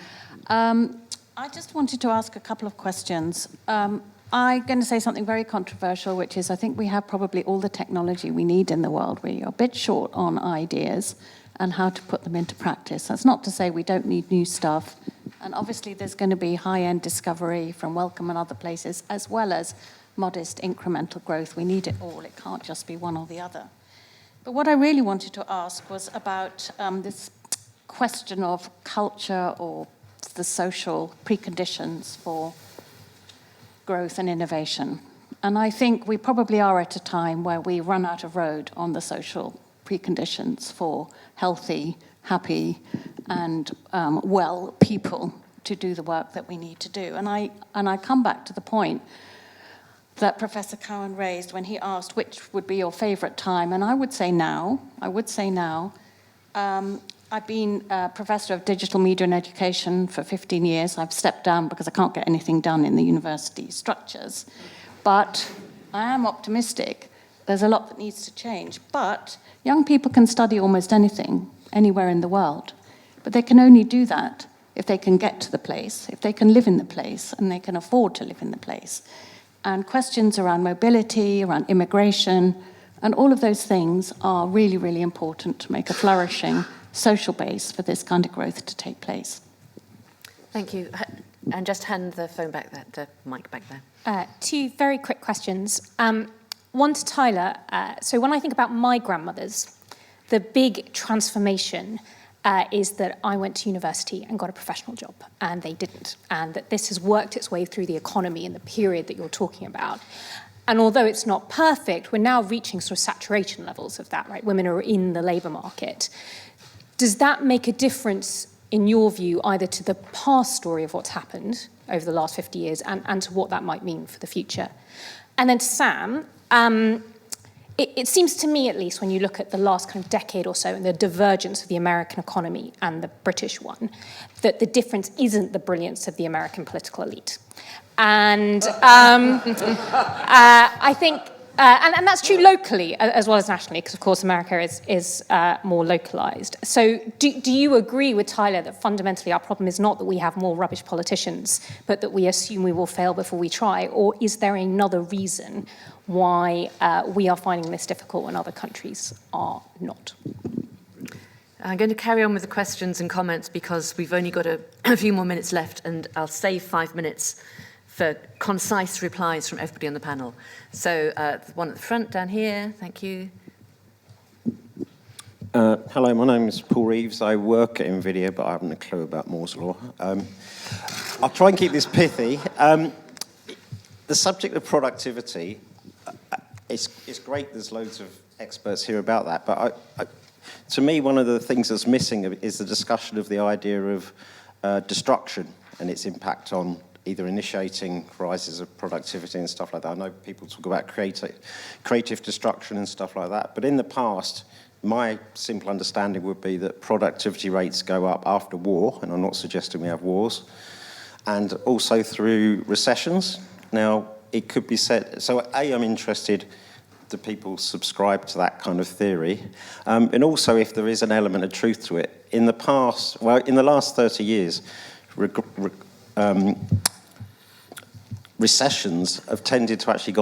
I just wanted to ask a couple of questions. I'm going to say something very controversial, which is I think we have probably all the technology we need in the world. We are a bit short on ideas and how to put them into practice. That's not to say we don't need new stuff. And obviously there's going to be high-end discovery from Wellcome and other places, as well as modest incremental growth. We need it all. It can't just be one or the other. But what I really wanted to ask was about this question of culture or the social preconditions for growth and innovation. And I think we probably are at a time where we run out of road on the social preconditions for healthy, happy, and well people to do the work that we need to do. And I come back to the point that Professor Cowen raised when he asked which would be your favorite time, and I would say now. I've been a professor of digital media and education for 15 years. I've stepped down because I can't get anything done in the university structures. But I am optimistic. There's a lot that needs to change. But young people can study almost anything, anywhere in the world. But they can only do that if they can get to the place, if they can live in the place, and they can afford to live in the place. And questions around mobility, around immigration, and all of those things are really, really important to make a flourishing social base for this kind of growth to take place. Thank you. And just hand the phone back there, the mic back there. Two very quick questions. One to Tyler. So when I think about my grandmothers, the big transformation is that I went to university and got a professional job, and they didn't. And that this has worked its way through the economy in the period that you're talking about. And although it's not perfect, we're now reaching sort of saturation levels of that, right? Women are in the labour market. Does that make a difference, in your view, either to the past story of what's happened over the last 50 years and to what that might mean for the future? And then to Sam, it seems to me, at least, when you look at the last kind of decade or so and the divergence of the American economy and the British one, that the difference isn't the brilliance of the American political elite. And I think... and that's true locally as well as nationally, because, of course, America is more localized. So do you agree with Tyler that fundamentally our problem is not that we have more rubbish politicians, but that we assume we will fail before we try? Or is there another reason why we are finding this difficult when other countries are not? I'm going to carry on with the questions and comments because we've only got a few more minutes left, and I'll save 5 minutes for concise replies from everybody on the panel. So the one at the front down here, thank you. Hello, my name is Paul Reeves. I work at NVIDIA, but I haven't a clue about Moore's Law. I'll try and keep this pithy. the subject of productivity, it's great there's loads of experts here about that, but to me, one of the things that's missing is the discussion of the idea of destruction and its impact on either initiating rises of productivity and stuff like that. I know people talk about creative destruction and stuff like that, but in the past, my simple understanding would be that productivity rates go up after war, and I'm not suggesting we have wars, and also through recessions. Now, it could be said, so A, I'm interested, do people subscribe to that kind of theory? And also if there is an element of truth to it. In the past, well, in the last 30 years, recessions have tended to actually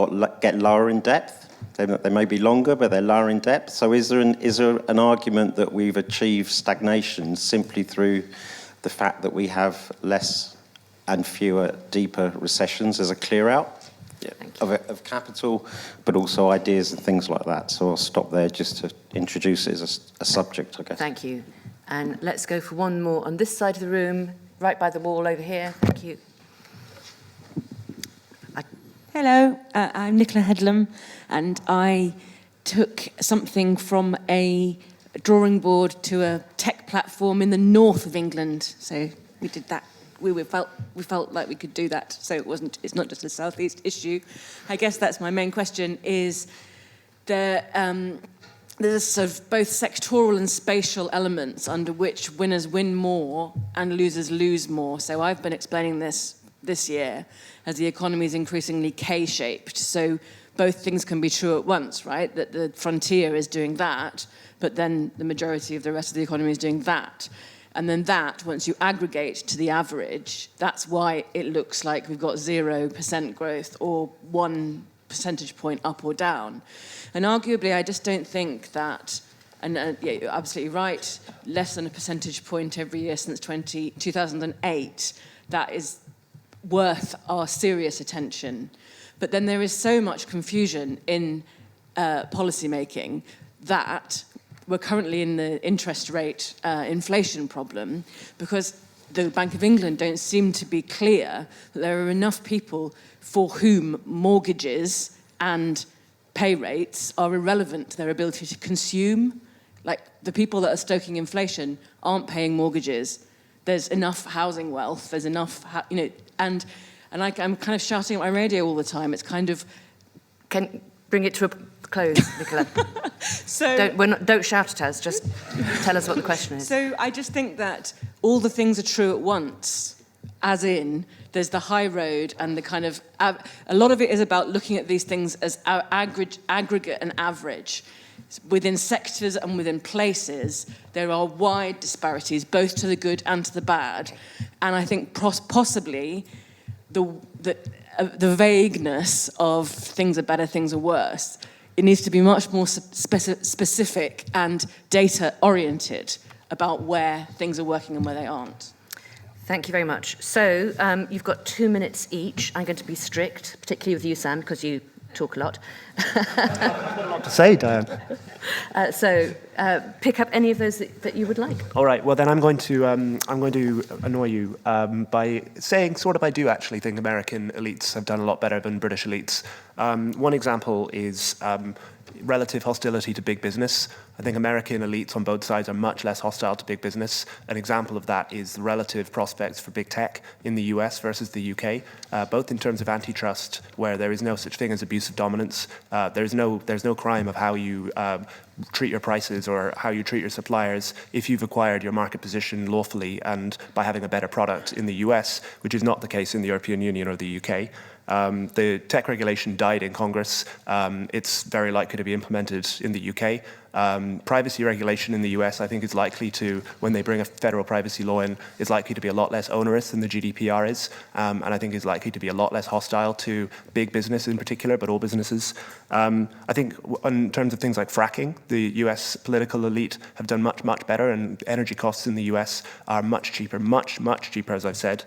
get lower in depth. They may be longer, but they're lower in depth. So is there an argument that we've achieved stagnation simply through the fact that we have less and fewer deeper recessions as a clear out of capital, but also ideas and things like that? So I'll stop there just to introduce it as a subject, I guess. Thank you. And let's go for one more on this side of the room, right by the wall over here. Thank you. Hello, I'm Nicola Headlam, and I took something from a drawing board to a tech platform in the north of England. So we did that. We felt like we could do that. So it's not just a southeast issue. I guess that's my main question. Is there's sort of both sectoral and spatial elements under which winners win more and losers lose more. So I've been explaining this year as the economy is increasingly K-shaped. So both things can be true at once, right? That the frontier is doing that, but then the majority of the rest of the economy is doing that. And then that, once you aggregate to the average, that's why it looks like we've got 0% growth or 1 percentage point up or down. And arguably, I just don't think that, and yeah, you're absolutely right, less than a percentage point every year since 2008, that is worth our serious attention. But then there is so much confusion in policy making that we're currently in the interest rate inflation problem because the Bank of England don't seem to be clear that there are enough people for whom mortgages and pay rates are irrelevant to their ability to consume. Like, the people that are stoking inflation aren't paying mortgages. There's enough housing wealth, there's enough, and I'm kind of shouting at my radio all the time. It's kind of... Can bring it to a close, Nicola. So don't shout at us, just tell us what the question is. So I just think that all the things are true at once, as in there's the high road and the kind of... a lot of it is about looking at these things as aggregate and average. Within sectors and within places, there are wide disparities, both to the good and to the bad. And I think possibly the vagueness of things are better, things are worse, it needs to be much more specific and data-oriented about where things are working and where they aren't. Thank you very much. So you've got 2 minutes each. I'm going to be strict, particularly with you, Sam, because you talk a lot. A lot to say, Diane. So pick up any of those that you would like. All right. Well, then I'm going to annoy you by saying I do actually think American elites have done a lot better than British elites. One example is relative hostility to big business. I think American elites on both sides are much less hostile to big business. An example of that is the relative prospects for big tech in the US versus the UK, both in terms of antitrust, where there is no such thing as abuse of dominance. There's no crime of how you treat your prices or how you treat your suppliers if you've acquired your market position lawfully and by having a better product in the US, which is not the case in the European Union or the UK. The tech regulation died in Congress. It's very likely to be implemented in the UK. Privacy regulation in the US, I think, is likely to, when they bring a federal privacy law in, is likely to be a lot less onerous than the GDPR is, and I think is likely to be a lot less hostile to big business in particular, but all businesses. I think in terms of things like fracking, the US political elite have done much, much better, and energy costs in the US are much cheaper, much, much cheaper, as I've said.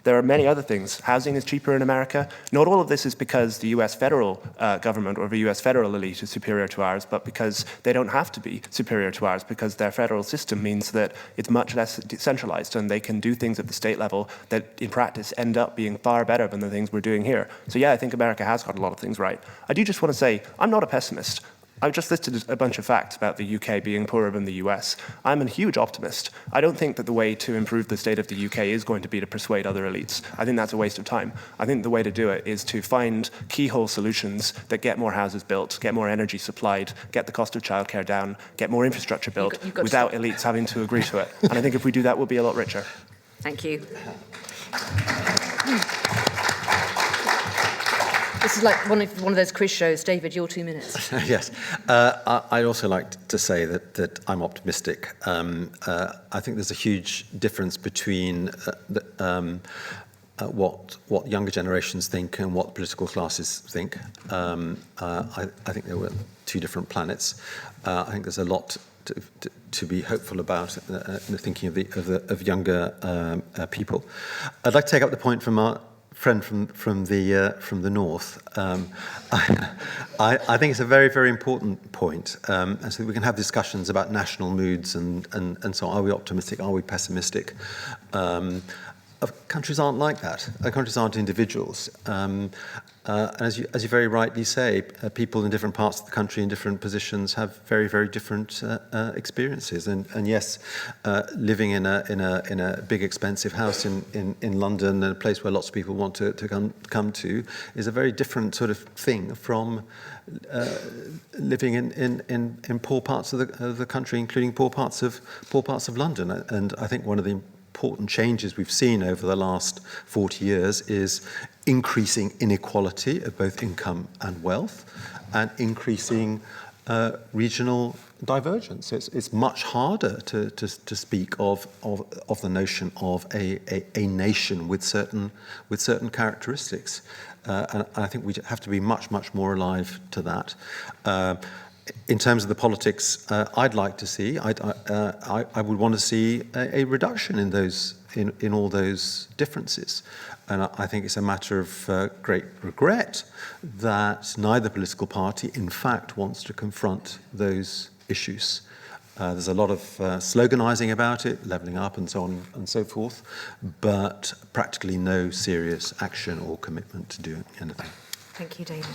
There are many other things. Housing is cheaper in America. Not all of this is because the US federal government or the US federal elite is superior to ours, but because they don't have to be superior to ours, because their federal system means that it's much less decentralized and they can do things at the state level that in practice end up being far better than the things we're doing here. So yeah, I think America has got a lot of things right. I do just want to say, I'm not a pessimist. I've just listed a bunch of facts about the UK being poorer than the US. I'm a huge optimist. I don't think that the way to improve the state of the UK is going to be to persuade other elites. I think that's a waste of time. I think the way to do it is to find keyhole solutions that get more houses built, get more energy supplied, get the cost of childcare down, get more infrastructure built without elites having to agree to it. And I think if we do that, we'll be a lot richer. Thank you. This is like one of those quiz shows. David, your 2 minutes. Yes. I'd also like to say that I'm optimistic. I think there's a huge difference between what younger generations think and what political classes think. I think there were two different planets. I think there's a lot to be hopeful about in the thinking of younger people. I'd like to take up the point from our friend from the north. I think it's a very, very important point, and so we can have discussions about national moods and so on. Are we optimistic? Are we pessimistic? Countries aren't like that. Countries aren't individuals. And as you very rightly say, people in different parts of the country in different positions have very, very different experiences. And yes, living in a big expensive house in London, a place where lots of people want to come to, is a very different sort of thing from living in poor parts of the country, including poor parts of London. And I think one of the important changes we've seen over the last 40 years is increasing inequality of both income and wealth and increasing regional divergence. It's much harder to speak of the notion of a nation with certain characteristics. And I think we have to be much, much more alive to that. In terms of the politics, I'd like to see, I would want to see a reduction in all those differences. And I think it's a matter of great regret that neither political party, in fact, wants to confront those issues. There's a lot of sloganizing about it, levelling up and so on and so forth, but practically no serious action or commitment to do anything. Thank you, David.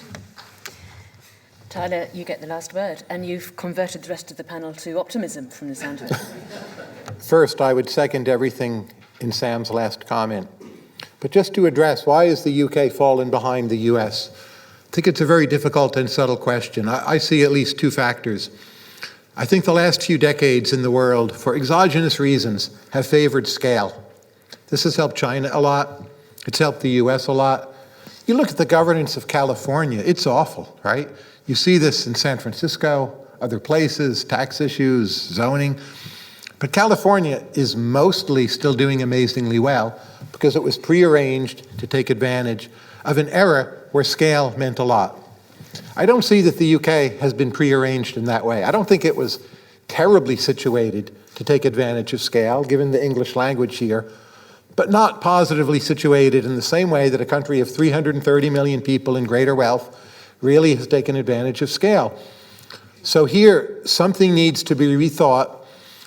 Tyler, you get the last word, and you've converted the rest of the panel to optimism from the sound of it. First, I would second everything in Sam's last comment. But just to address, why is the UK fallen behind the US? I think it's a very difficult and subtle question. I see at least two factors. I think the last few decades in the world, for exogenous reasons, have favored scale. This has helped China a lot. It's helped the US a lot. You look at the governance of California, it's awful, right? You see this in San Francisco, other places, tax issues, zoning. But California is mostly still doing amazingly well because it was prearranged to take advantage of an era where scale meant a lot. I don't see that the UK has been prearranged in that way. I don't think it was terribly situated to take advantage of scale, given the English language here, but not positively situated in the same way that a country of 330 million people in greater wealth really has taken advantage of scale. So here, something needs to be rethought,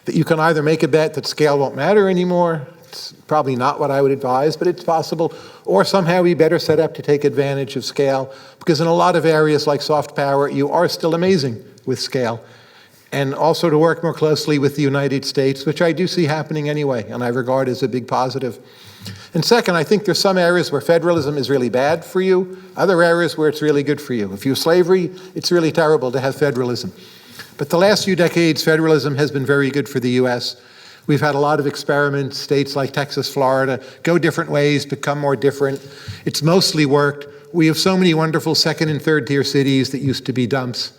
that you can either make a bet that scale won't matter anymore, it's probably not what I would advise, but it's possible, or somehow we better set up to take advantage of scale, because in a lot of areas like soft power, you are still amazing with scale. And also to work more closely with the United States, which I do see happening anyway, and I regard as a big positive. And second, I think there's some areas where federalism is really bad for you, other areas where it's really good for you. If you have slavery, it's really terrible to have federalism. But the last few decades, federalism has been very good for the US. We've had a lot of experiments, states like Texas, Florida, go different ways, become more different. It's mostly worked. We have so many wonderful second and third tier cities that used to be dumps.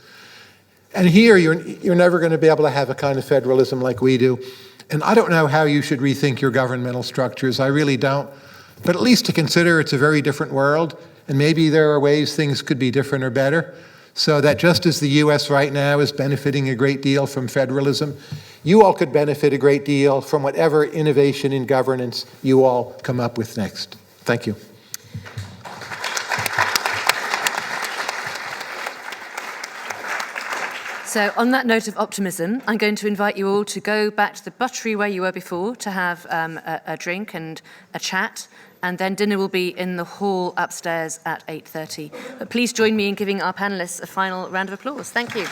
And here, you're never going to be able to have a kind of federalism like we do. And I don't know how you should rethink your governmental structures. I really don't. But at least to consider it's a very different world, and maybe there are ways things could be different or better. so that just as the US right now is benefiting a great deal from federalism, you all could benefit a great deal from whatever innovation in governance you all come up with next. Thank you. So on that note of optimism, I'm going to invite you all to go back to the buttery where you were before to have a drink and a chat, and then dinner will be in the hall upstairs at 8:30. But please join me in giving our panellists a final round of applause. Thank you.